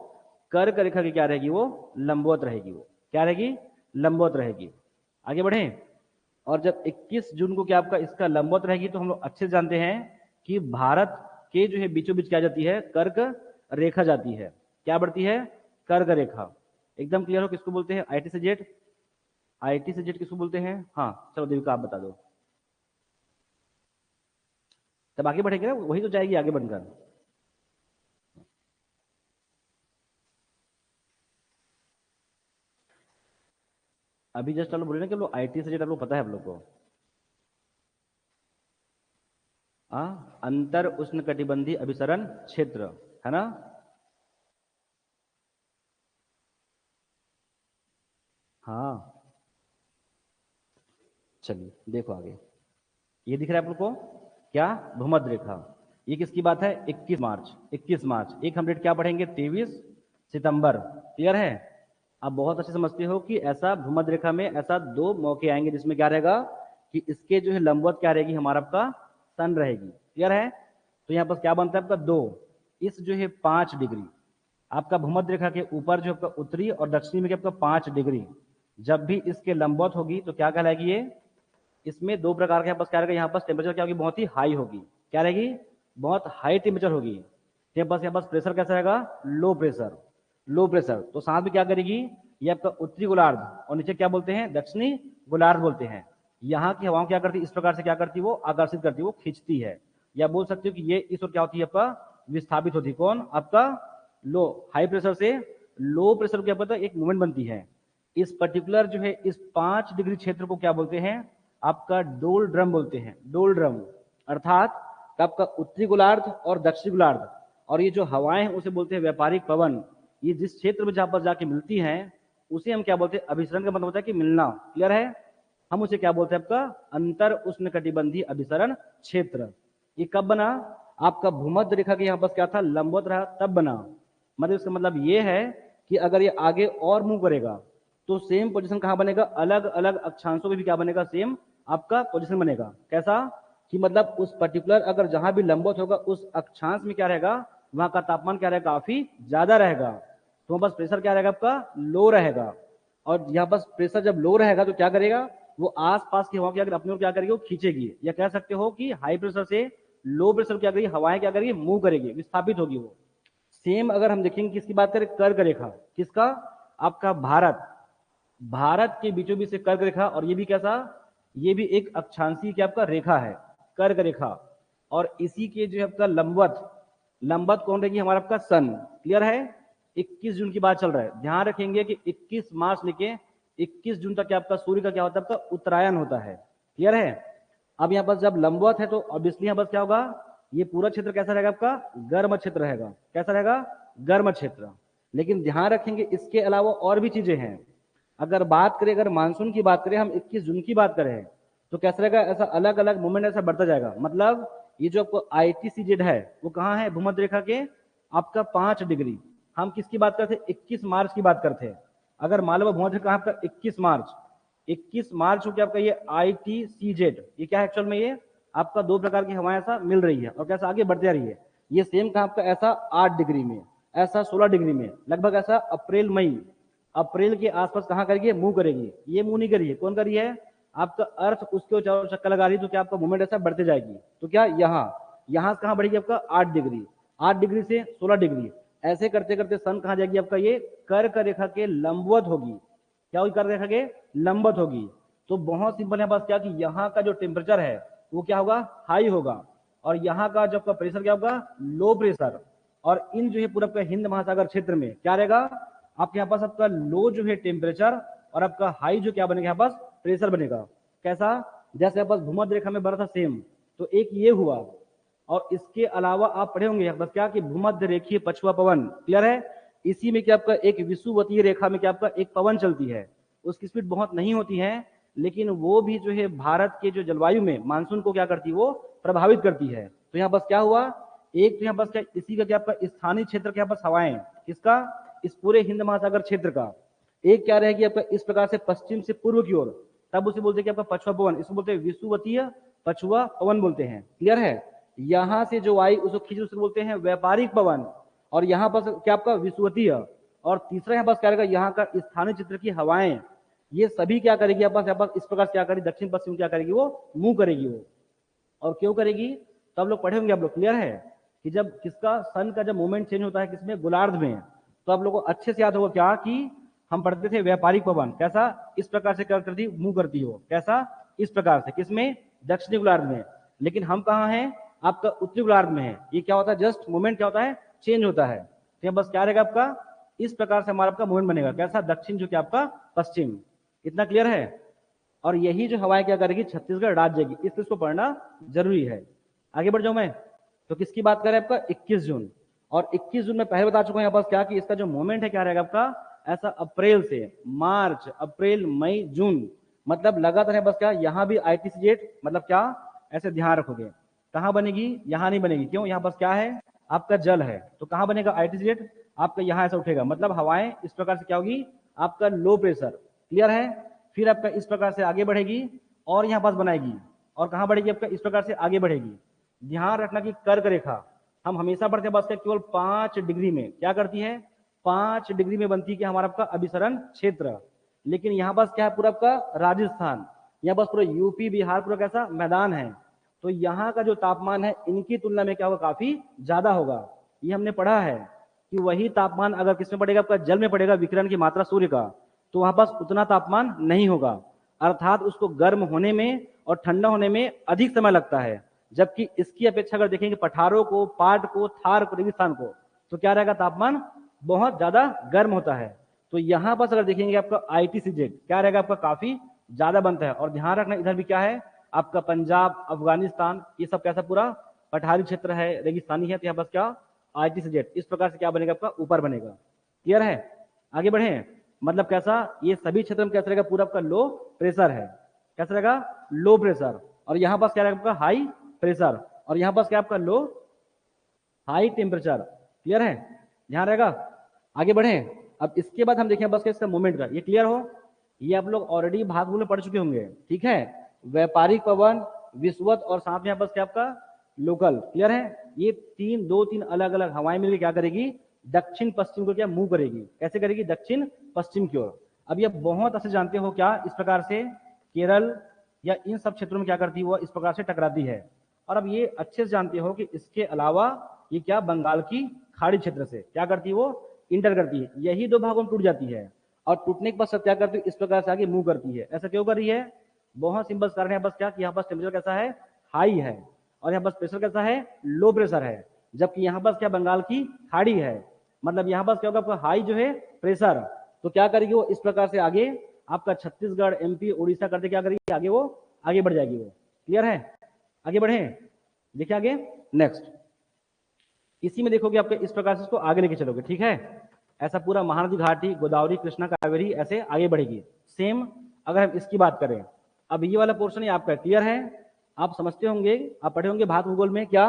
कर्क रेखा की क्या रहेगी वो, लंबवत रहेगी वो, क्या रहेगी, लंबवत रहेगी। आगे बढ़े, और जब 21 जून को क्या आपका इसका लंबवत रहेगी, तो हम लोग अच्छे से जानते हैं कि भारत के जो है बीचों बीच क्या जाती है, कर्क रेखा जाती है, क्या बढ़ती है, कर्क रेखा। एकदम क्लियर हो किसको बोलते हैं, आईटी से जेट, आईटी से जेट किसको बोलते हैं, हाँ चलो देविका आप बता दो। तब आगे बढ़ेंगे ना, वही तो जाएगी आगे बनकर। अभी जस्ट आप लोग बोले ना कि हम लोग आईटी से जेट आप लोग पता है आप लोग को। हाँ, अंतर उष्णकटिबंधीय अभिसरण क्षेत्र, है ना। हाँ चलिए देखो आगे, ये दिख रहा है आप लोग को क्या, भूमध्य रेखा। ये किसकी बात है, 21 मार्च, 21 मार्च। एक हम डेट क्या पढ़ेंगे, 23 सितंबर। क्लियर है। आप बहुत अच्छे समझते हो कि ऐसा भूमध्य रेखा में ऐसा दो मौके आएंगे जिसमें क्या रहेगा कि इसके जो है लंबवत क्या रहेगी, हमारा आपका सन रहेगी। क्लियर है। तो यहाँ पर क्या बनता है आपका 2, इस जो है 5 डिग्री आपका भूमध्य रेखा के ऊपर जो आपका उत्तरी और दक्षिणी में क्या आपका 5 डिग्री जब भी इसके लंबवत होगी तो क्या कहलाएगी ये, इसमें दो प्रकार के यहाँ पास क्या रहेगा, यहाँ पास टेम्परेचर क्या होगी, बहुत ही हाई होगी। क्या रहेगी, बहुत हाई टेम्परेचर होगी। यहाँ पास प्रेशर कैसा रहेगा, लो प्रेशर, लो प्रेशर। तो साथ में क्या करेगी, ये आपका उत्तरी गोलार्ध और नीचे क्या बोलते हैं, दक्षिणी गोलार्ध बोलते हैं। यहाँ की हवाओं क्या करती है, इस प्रकार से क्या करती है, वो आकर्षित करती है, वो खींचती है। या बोल सकते हो कि ये इस ओर क्या होती है, आपका विस्थापित होती है। कौन, आपका लो, हाई प्रेशर से लो प्रेशर क्या पता एक मूवमेंट बनती है। इस पर्टिकुलर जो है इस 5 डिग्री क्षेत्र को क्या बोलते हैं, आपका डोल ड्रम बोलते हैं, डोल ड्रम। अर्थात आपका उत्तरी गोलार्ध और दक्षिणी गोलार्ध और ये जो हवाएं हैं उसे बोलते हैं व्यापारिक पवन। ये जिस क्षेत्र में जहां पर जाके मिलती हैं उसे हम क्या बोलते हैं, अभिसरण का मतलब होता है कि मिलना। क्लियर है। हम उसे क्या बोलते हैं, आपका अंतर उष्णकटिबंधीय अभिसरण क्षेत्र। ये कब बना, आपका भूमध्य रेखा के यहाँ पर क्या था, लंबवत रहा तब बना। मतलब इसका मतलब ये है कि अगर ये आगे और मूव करेगा तो सेम पोजीशन कहां बनेगा, अलग अलग अक्षांशों में भी क्या बनेगा, सेम आपका पोजीशन बनेगा। कैसा कि मतलब उस पर्टिकुलर अगर जहां भी लंबवत होगा उस अक्षांश में क्या रहेगा, वहां का तापमान क्या रहेगा, काफी ज्यादा रहेगा। तो बस प्रेशर क्या रहेगा, आपका लो रहेगा। और यहाँ पर प्रेशर जब लो रहेगा तो क्या करेगा, वो आसपास की हवा क्या अपनी ओर क्या करेगी, वो खींचेगी। या कह सकते हो कि हाई प्रेशर से लो प्रेशर क्या करेगी, हवाएं क्या करेगी, मूव करेगी, विस्थापित होगी वो। सेम अगर हम देखेंगे किसकी बात करें, कर्क रेखा, किसका, आपका भारत, भारत के बीचों बीच से कर्क रेखा। और ये भी कैसा, ये भी एक अक्षांशीय क्या आपका रेखा है, कर्क रेखा। और इसी के जो है आपका लंबवत, लंबवत कौन रहेगी, हमारा आपका सन। क्लियर है। 21 जून की बात चल रहा है, ध्यान रखेंगे कि 21 मार्च लेके 21 जून तक क्या आपका सूर्य का क्या होता है, आपका उत्तरायण होता है। क्लियर है। अब यहाँ पर जब लंबवत है तो ऑब्वियसली यहाँ पर क्या होगा, ये पूरा क्षेत्र कैसा रहेगा, आपका गर्म क्षेत्र रहेगा। कैसा रहेगा, गर्म क्षेत्र। लेकिन ध्यान रखेंगे इसके अलावा और भी चीजें हैं। अगर बात करें, अगर मानसून की बात करें, हम 21 जून की बात करें तो कैसा रहेगा, ऐसा अलग अलग मूवमेंट ऐसा बढ़ता जाएगा। मतलब ये जो आपको ITCZ है वो कहाँ है, भूमध्य रेखा के आपका 5 डिग्री। हम किसकी बात करते हैं, 21 मार्च की बात करते हैं। अगर मान लो भूमध्य रेखा आपका 21 मार्च, 21 मार्च को क्या आपका ये ITCZ, ये क्या है एक्चुअल में, ये आपका दो प्रकार की हवाएं ऐसा मिल रही है और कैसा आगे बढ़ती जा रही है। ये सेम कहाँ आपका ऐसा 8 डिग्री में, ऐसा 16 डिग्री में, लगभग ऐसा अप्रैल मई, अप्रैल के आसपास कहाँ करेगी, मूव करेगी। ये मूव नहीं करी है, कौन करी है, आपका अर्थ उसके चारों चक्कर लगा रही, तो क्या आपका मूवमेंट ऐसा बढ़ते जाएगी। तो क्या यहाँ, यहाँ से कहाँ बढ़ेगी आपका 8 डिग्री, 8 डिग्री से 16 डिग्री, ऐसे करते करते सन कहाँ जाएगी आपका, ये कर्क रेखा के लंबवत होगी। क्या होगी, कर्क रेखा के लंबवत होगी। तो बहुत सिंपल है बस, क्या कि यहाँ का जो टेम्परेचर है वो क्या होगा, हाई होगा। और यहाँ का जो आपका प्रेशर क्या होगा, लो प्रेशर। और इन जो है पूरा आपका हिंद महासागर क्षेत्र में क्या रहेगा, आपके यहाँ पास आपका लो जो है टेम्परेचर और आपका हाई जो क्या बनेगा, यहाँ पास प्रेशर बनेगा। कैसा, जैसे यहाँ पास भूमध्य रेखा में बना था सेम, तो एक ये हुआ। और इसके अलावा आप पढ़े होंगे बस क्या कि भूमध्य रेखीय पछुआ पवन। क्लियर है। इसी में क्या आपका एक विषुवतीय रेखा में क्या आपका एक पवन चलती है, उसकी स्पीड बहुत नहीं होती है, लेकिन वो भी जो है भारत के जो जलवायु में मानसून को क्या करती है, वो प्रभावित करती है। तो यहाँ बस क्या हुआ, एक तो यहाँ बस क्या इसी का क्या आपका स्थानीय क्षेत्र के यहाँ पास हवाएं, किसका, इस पूरे हिंद महासागर क्षेत्र का। एक क्या रहेगी आपका इस प्रकार से पश्चिम से पूर्व की ओर, तब उसे बोलते हैं कि आपका पछुआ पवन, इसको बोलते हैं विषुवतीय पछुआ पवन बोलते हैं। क्लियर है। यहां से जो आई उसको खींच उसको बोलते हैं व्यापारिक पवन। और यहाँ पर क्या आपका विषुवतीय। और तीसरा यहाँ पास क्या रहेगा, यहाँ का स्थानीय क्षेत्र की हवाएं, ये सभी क्या करेगी, यहाँ पास इस प्रकार से क्या करेगी, दक्षिण पश्चिम क्या करेगी, वो मूव करेगी वो। और क्यों करेगी, तो आप लोग पढ़े होंगे, आप लोग क्लियर है कि जब किसका सन का जब मूवमेंट चेंज होता है किसमें, गोलार्ध में, तो आप लोगों को अच्छे से याद होगा क्या कि हम पढ़ते थे व्यापारिक पवन कैसा इस प्रकार से क्या करती, मूव करती हो। कैसा, इस प्रकार से, किसमें, दक्षिणी गोलार्ध में। लेकिन हम कहाँ हैं, आपका उत्तरी गोलार्ध में है। ये क्या होता है, जस्ट मूवमेंट क्या होता है, चेंज होता है। तो बस क्या रहेगा आपका, इस प्रकार से हमारा आपका मूवमेंट बनेगा। कैसा, दक्षिण जो क्या आपका पश्चिम। इतना क्लियर है। और यही जो हवाएं क्या करेगी, छत्तीसगढ़ राज्य की, इसको पढ़ना जरूरी है। आगे बढ़ जाऊं मैं। तो किसकी बात करें आपका 21 जून। और 21 जून में पहले बता चुका हूं यहाँ पास क्या कि इसका जो मोमेंट है क्या रहेगा आपका ऐसा अप्रैल से मार्च, अप्रैल, मई, जून, मतलब लगातार है बस क्या यहाँ भी ITC मतलब क्या ऐसे ध्यान रखोगे। कहाँ बनेगी, यहाँ नहीं बनेगी, क्यों, यहाँ बस क्या है आपका जल है, तो कहाँ बनेगा ITC आपका यहाँ ऐसा उठेगा, मतलब हवाएं इस प्रकार से क्या होगी आपका लो प्रेशर, क्लियर है। फिर आपका इस प्रकार से आगे बढ़ेगी और यहाँ पास बनाएगी, और कहाँ बढ़ेगी आपका इस प्रकार से आगे बढ़ेगी। ध्यान रखना कि कर्क रेखा हम हमेशा पढ़ते हैं बस क्या केवल 5 डिग्री में क्या करती है, 5 डिग्री में बनती है कि हमारा आपका अभिसरण क्षेत्र। लेकिन यहाँ पास क्या है पूरा आपका राजस्थान, यहाँ पास पूरा यूपी बिहार पूरा कैसा मैदान है, तो यहाँ का जो तापमान है इनकी तुलना में क्या होगा काफी ज्यादा होगा। ये हमने पढ़ा है कि वही तापमान अगर किसमें पड़ेगा आपका जल में पड़ेगा, विकिरण की मात्रा सूर्य का, तो वहां पास उतना तापमान नहीं होगा, अर्थात उसको गर्म होने में और ठंडा होने में अधिक समय लगता है। जबकि इसकी अपेक्षा अगर देखेंगे पठारों को, पाट को, थार को, रेगिस्तान को, तो क्या रहेगा तापमान बहुत ज्यादा गर्म होता है। तो यहाँ पर अगर देखेंगे आपका ITC क्या रहेगा आपका काफी ज्यादा बनता है। और ध्यान रखना इधर भी क्या है आपका पंजाब, अफगानिस्तान, ये सब कैसा पूरा पठारी क्षेत्र है, रेगिस्तानी है, तो यहाँ पर क्या ITC इस प्रकार से क्या बनेगा आपका ऊपर बनेगा, क्लियर है। आगे बढ़े, मतलब कैसा ये सभी क्षेत्र में कैसा रहेगा पूरा आपका लो प्रेशर है, कैसा रहेगा लो प्रेशर, और यहाँ पास क्या रहेगा आपका हाई प्रेशर, और यहाँ पास क्या आपका लो हाई टेम्परेचर, क्लियर है, ध्यान रहेगा। आगे बढ़े, अब इसके बाद हम देखें बस क्या इसका मूवमेंट का, ये क्लियर हो, ये आप लोग ऑलरेडी भाग में पढ़ चुके होंगे, ठीक है। व्यापारिक पवन, विषुवत और साथ में यहाँ पास क्या आपका लोकल, क्लियर है। ये दो तीन अलग अलग हवाएं मिलकर क्या करेगी दक्षिण पश्चिम को क्या मूव करेगी, कैसे करेगी दक्षिण पश्चिम की ओर। अब ये बहुत अच्छे जानते हो क्या इस प्रकार से केरल या इन सब क्षेत्रों में क्या करती है वो इस प्रकार से टकराती है। और अब ये अच्छे से जानते हो कि इसके अलावा ये क्या बंगाल की खाड़ी क्षेत्र से क्या करती है वो इंटर करती है, यही दो भागों में टूट जाती है, और टूटने के बाद क्या करती है इस प्रकार से आगे मूव करती है। ऐसा क्यों कर रही है, बहुत सिंपल कारण है बस क्या कि यहाँ पास टेम्परेचर कैसा है हाई है, और यहाँ पास प्रेशर कैसा है लो प्रेशर है, जबकि यहाँ पास क्या बंगाल की खाड़ी है, मतलब यहाँ पास क्या होगा आपका हाई जो है प्रेशर, तो क्या करेगी वो इस प्रकार से आगे आपका छत्तीसगढ़, MP, उड़ीसा करते क्या करेगी आगे वो आगे बढ़ जाएगी वो, क्लियर है। आगे बढ़े, देखिए आगे नेक्स्ट, इसी में देखोगे आपके इस प्रकार से इसको आगे लेके चलोगे, ठीक है। ऐसा पूरा महानदी घाटी, गोदावरी, कृष्णा, कावेरी ऐसे आगे बढ़ेगी। सेम अगर हम इसकी बात करें, अब ये वाला पोर्शन है आपका क्लियर है, आप समझते होंगे, आप पढ़े होंगे भारत भूगोल में, क्या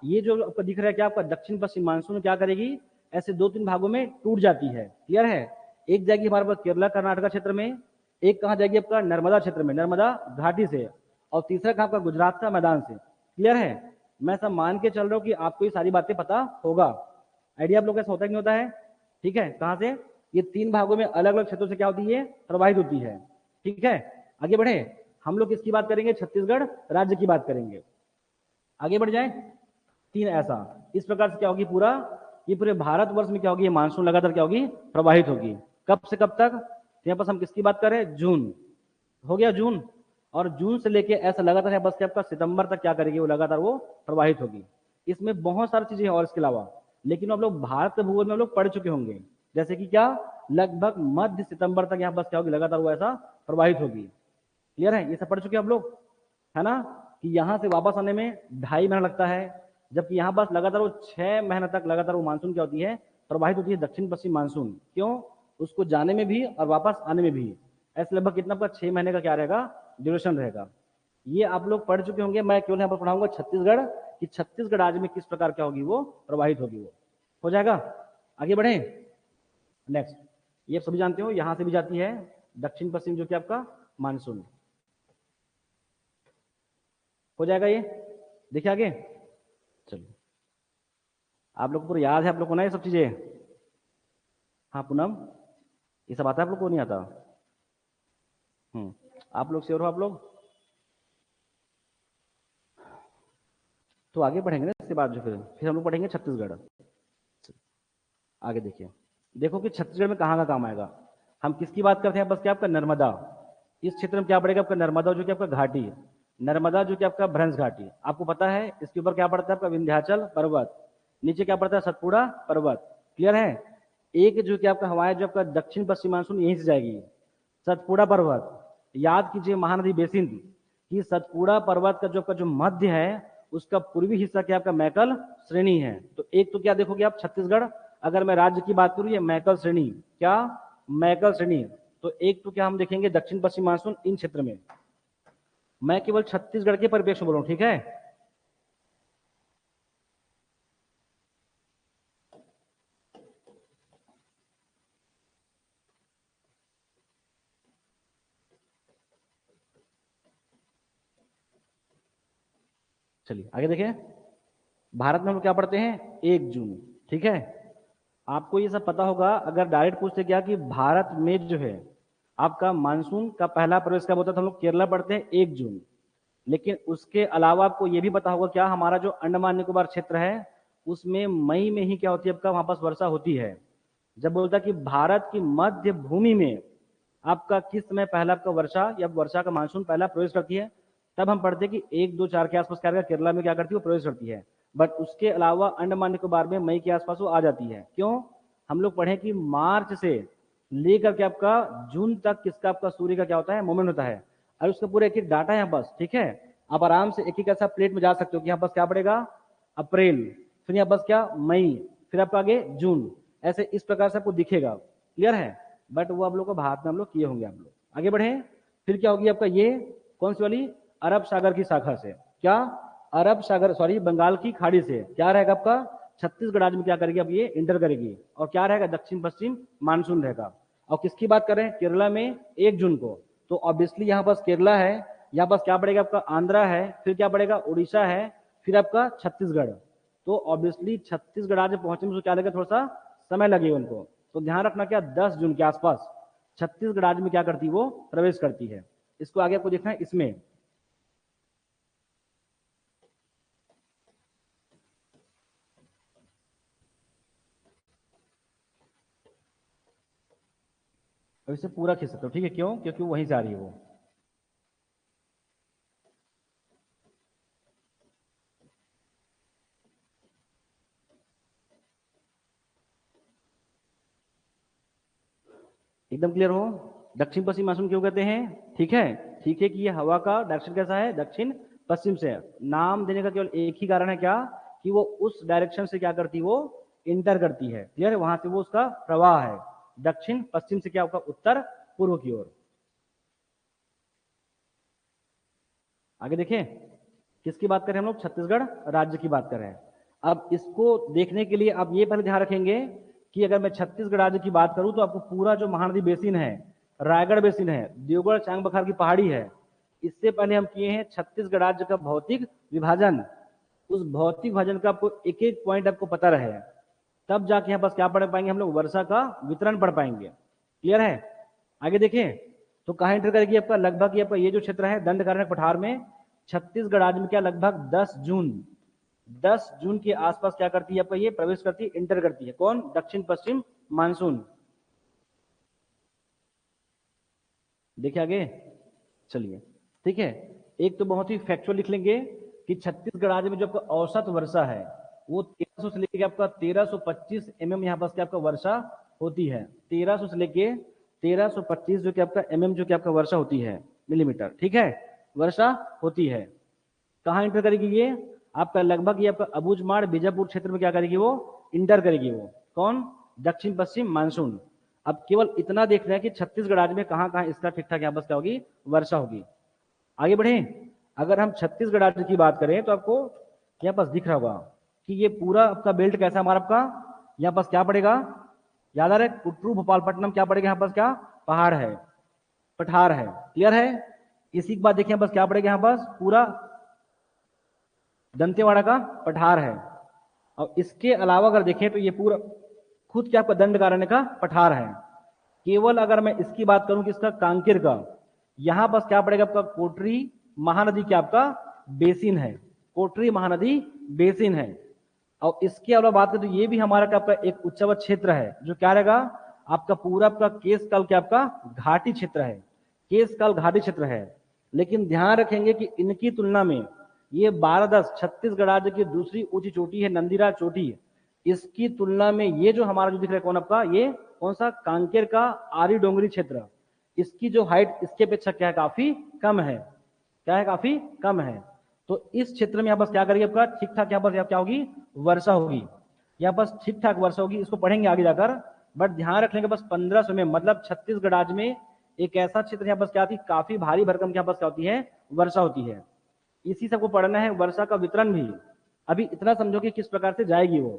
ये जो आपको दिख रहा है क्या आपका दक्षिण पश्चिम मानसून क्या करेगी ऐसे 2-3 भागों में टूट जाती है, क्लियर है। एक जाएगी हमारे पास केरला कर्नाटका क्षेत्र में, एक कहाँ जाएगी आपका नर्मदा क्षेत्र में, नर्मदा घाटी से, और तीसरा कहाँ आपका गुजरात का मैदान से, क्लियर है। मैं सब मान के चल रहा हूँ कि आपको ये सारी बातें पता होगा, आइडिया आप लोग कैसा होता है नहीं होता है, ठीक है। कहाँ से ये 3 भागों में अलग अलग क्षेत्रों से क्या होती है प्रवाहित होती है, ठीक है। आगे बढ़े, हम लोग किसकी बात करेंगे छत्तीसगढ़ राज्य की बात करेंगे। आगे बढ़ जाए, 3 ऐसा इस प्रकार से क्या होगी पूरा ये पूरे भारतवर्ष में क्या होगी ये मानसून लगातार क्या होगी प्रवाहित होगी। कब से कब तक, यहाँ पर हम किसकी बात करें जून, हो गया जून, और जून से लेके ऐसा लगातार है बस आपका सितंबर तक क्या करेगी वो लगातार वो प्रवाहित होगी। इसमें बहुत सारी चीजें हैं और इसके अलावा, लेकिन आप लोग भारत के भूगोल में हम लोग पढ़ चुके होंगे, जैसे कि क्या लगभग मध्य सितंबर तक यहाँ बस क्या होगी लगातार वो ऐसा प्रवाहित होगी, क्लियर है। ये सब पढ़ चुके हैं आप लोग, है ना, कि यहाँ से वापस आने में 2.5 महीना लगता है, जबकि यहाँ बस लगातार वो 6 महीने तक लगातार वो मानसून क्या होती है प्रवाहित होती है दक्षिण पश्चिम मानसून। क्यों, उसको जाने में भी और वापस आने में भी ऐसे लगभग कितना आपका 6 महीने का क्या रहेगा ड्यूरेशन रहेगा। ये आप लोग पढ़ चुके होंगे, मैं केवल यहाँ पर पढ़ाऊंगा छत्तीसगढ़ कि छत्तीसगढ़ राज्य में किस प्रकार क्या होगी वो प्रवाहित होगी, वो हो जाएगा। आगे बढ़े नेक्स्ट, ये सभी जानते हो यहाँ से भी जाती है दक्षिण पश्चिम जो कि आपका मानसून, हो जाएगा। ये देखिए आगे चलो, आप लोग को याद है आप लोग को ना ये सब चीजें, हाँ पूनम ये सब आता है आप लोग को नहीं आता, आप लोग श्योर हो आप लोग, तो आगे बढ़ेंगे ना इसके बाद जो फिर हम लोग पढ़ेंगे छत्तीसगढ़। आगे देखिए, देखो कि छत्तीसगढ़ में कहाँ का काम आएगा, हम किसकी बात करते हैं बस क्या आपका नर्मदा, इस क्षेत्र में क्या पड़ेगा आपका नर्मदा जो कि आपका घाटी, नर्मदा जो कि आपका भ्रंश घाटी, आपको पता है इसके ऊपर क्या पड़ता है आपका विंध्याचल पर्वत, नीचे क्या पड़ता है सतपुड़ा पर्वत, क्लियर है। एक जो कि आपका हवाएं जो आपका दक्षिण पश्चिम मानसून यहीं से जाएगी, सतपुड़ा पर्वत, याद कीजिए महानदी बेसिन की सतपुड़ा पर्वत का जो आपका जो मध्य है उसका पूर्वी हिस्सा क्या आपका मैकल श्रेणी है। तो एक तो क्या देखोगे आप छत्तीसगढ़, अगर मैं राज्य की बात करूं ये मैकल श्रेणी, क्या मैकल श्रेणी। तो एक तो क्या हम देखेंगे दक्षिण पश्चिम मानसून इन क्षेत्र में, मैं केवल छत्तीसगढ़ के परिप्रेक्ष्य में बोल रहा हूं, ठीक है। चलिए आगे देखें, भारत में हम क्या पढ़ते हैं 1 जून, ठीक है। आपको ये सब पता होगा, अगर डायरेक्ट पूछते क्या कि भारत में जो है आपका मानसून का पहला प्रवेश कब होता है, तो हम लोग केरला पढ़ते हैं 1 जून। लेकिन उसके अलावा आपको ये भी पता होगा क्या हमारा जो अंडमान निकोबार क्षेत्र है उसमें मई में ही क्या होती है आपका वहां पास वर्षा होती है। जब बोलता है कि भारत की मध्य भूमि में आपका किस समय पहला आपका वर्षा या वर्षा का मानसून पहला प्रवेश करती है, तब हम पढ़ते हैं कि 1, 2, 4 के आसपास क्या केरला में क्या करती है वो प्रवेश करती है। बट उसके अलावा अंडमान निकोबार में मई के आसपास वो आ जाती है। क्यों, हम लोग पढ़े कि मार्च से लेकर के आपका जून तक किसका आपका सूर्य का क्या होता है मूवमेंट होता है। और उसका पूरा एक एक डाटा है यहाँ पास, ठीक है। आप आराम से एक एक ऐसा प्लेट में जा सकते हो कि यहाँ पास क्या पड़ेगा अप्रैल, फिर यहाँ पास क्या मई, फिर आपका आगे जून, ऐसे इस प्रकार से आपको दिखेगा, क्लियर है। बट वो आप लोग को भारत में हम लोग किए होंगे। आप लोग आगे बढ़े, फिर क्या होगी आपका ये कौन सी वाली अरब सागर की शाखा से, क्या अरब सागर सॉरी बंगाल की खाड़ी से क्या रहेगा आपका छत्तीसगढ़ राज्य में क्या करेगी अब ये इंटर करेगी, और क्या रहेगा दक्षिण पश्चिम मानसून रहेगा। और किसकी बात कर रहे हैं केरला में 1 जून को, तो ऑब्वियसली यहाँ पास केरला है, यहाँ पास क्या पड़ेगा आपका आंध्रा है, फिर क्या पड़ेगा उड़ीसा है, फिर आपका छत्तीसगढ़। तो ऑब्वियसली छत्तीसगढ़ राज्य पहुंचने में क्या लगेगा थोड़ा सा समय लगेगा उनको। तो ध्यान रखना क्या 10 जून के आसपास छत्तीसगढ़ राज्य में क्या करती है वो प्रवेश करती है। इसको आगे आपको देखना है इसमें, और इसे पूरा खींच सकते हो, ठीक है। क्यों, क्योंकि वहीं से आ रही है वो। एकदम क्लियर हो, दक्षिण पश्चिम मानसून क्यों कहते हैं, ठीक है। ठीक है कि ये हवा का डायरेक्शन कैसा है दक्षिण पश्चिम से, नाम देने का केवल एक ही कारण है क्या कि वो उस डायरेक्शन से क्या करती है वो इंटर करती है, क्लियर है। वहां से वो उसका प्रवाह है दक्षिण पश्चिम से क्या होगा उत्तर पूर्व की ओर। आगे देखें, किसकी बात करें हम लोग छत्तीसगढ़ राज्य की बात कर रहे हैं। अब इसको देखने के लिए आप ये पहले ध्यान रखेंगे कि अगर मैं छत्तीसगढ़ राज्य की बात करूं तो आपको पूरा जो महानदी बेसिन है, रायगढ़ बेसिन है, देवगढ़ चांग बखार की पहाड़ी है, इससे पहले हम किए हैं छत्तीसगढ़ राज्य का भौतिक विभाजन। उस भौतिक विभाजन का आपको एक एक पॉइंट आपको पता रहे, तब जाके यहाँ पास क्या पढ़ पाएंगे हम लोग वर्षा का वितरण पढ़ पाएंगे, क्लियर है। आगे देखें, तो कहाँ एंटर करेगी आपका लगभग ये आपका ये जो क्षेत्र है दंडकारण्य पठार में छत्तीसगढ़ राज्य में क्या लगभग 10 जून के आसपास क्या करती है आपका ये प्रवेश करती है इंटर करती है, कौन दक्षिण पश्चिम मानसून। देखिए आगे, चलिए ठीक है। एक तो बहुत ही फैक्चुअल लिख लेंगे कि छत्तीसगढ़ राज्य में जो आपका औसत वर्षा है वो 1300 से लेकर आपका 1325 mm यहाँ पास क्या आपका वर्षा होती है। 1300 से लेके 1325 जो कि आपका mm जो कि आपका वर्षा होती है मिलीमीटर, ठीक है, वर्षा होती है। कहाँ इंटर करेगी ये आपका लगभग ये आपका अबूझमाड़ बीजापुर क्षेत्र में क्या करेगी वो इंटर करेगी वो, कौन दक्षिण पश्चिम मानसून। अब केवल इतना देखना है कि छत्तीसगढ़ राज्य में कहाँ कहाँ इसका ठीक ठाक यहाँ पास क्या होगी वर्षा होगी। आगे बढ़े, अगर हम छत्तीसगढ़ राज्य की बात करें तो आपको यहाँ पास दिख रहा होगा कि ये पूरा आपका बेल्ट कैसा हमारा आपका यहाँ पास क्या पड़ेगा, याद आ रहा है कुट्रू भोपालपट्टनम क्या पड़ेगा यहाँ पास क्या पहाड़ है पठार है, क्लियर है। इसी के बाद देखिए यहाँ पास क्या पड़ेगा यहाँ पास पूरा दंतेवाड़ा का पठार है। और इसके अलावा अगर देखें तो ये पूरा खुद क्या आपका दंडकारण्य का पठार है। केवल अगर मैं इसकी बात करूं कि इसका कांकेर का यहां पास क्या पड़ेगा आपका कोटरी महानदी क्या आपका बेसिन है, कोटरी महानदी बेसिन है। और इसके अलावा बात करें तो ये भी हमारा क्या आपका एक उच्चवत क्षेत्र है जो क्या रहेगा आपका पूरा आपका केशकाल क्या आपका घाटी क्षेत्र है, केशकाल घाटी क्षेत्र है। लेकिन ध्यान रखेंगे कि इनकी तुलना में ये 12-10 छत्तीसगढ़ राज्य की दूसरी ऊंची चोटी है नंदीराज चोटी, इसकी तुलना में ये जो हमारा जो दिख रहा है कौन आपका ये कौन सा कांकेर का आरी डोंगरी क्षेत्र, इसकी जो हाइट इसके अपेक्षा क्या है काफी कम है, क्या है काफी कम है। तो इस क्षेत्र में यहाँ पर क्या करेगी आपका ठीक ठाक यहाँ पर क्या होगी वर्षा होगी, यहाँ पर ठीक ठाक वर्षा होगी, इसको पढ़ेंगे आगे जाकर। बट ध्यान रखने के बस 1500 में मतलब छत्तीसगढ़ राज्य में एक ऐसा क्षेत्र यहाँ पर क्या होती है काफी भारी भरकम यहाँ पर क्या होती है वर्षा होती है। इसी सबको पढ़ना है, वर्षा का वितरण भी। अभी इतना समझो कि किस प्रकार से जाएगी वो,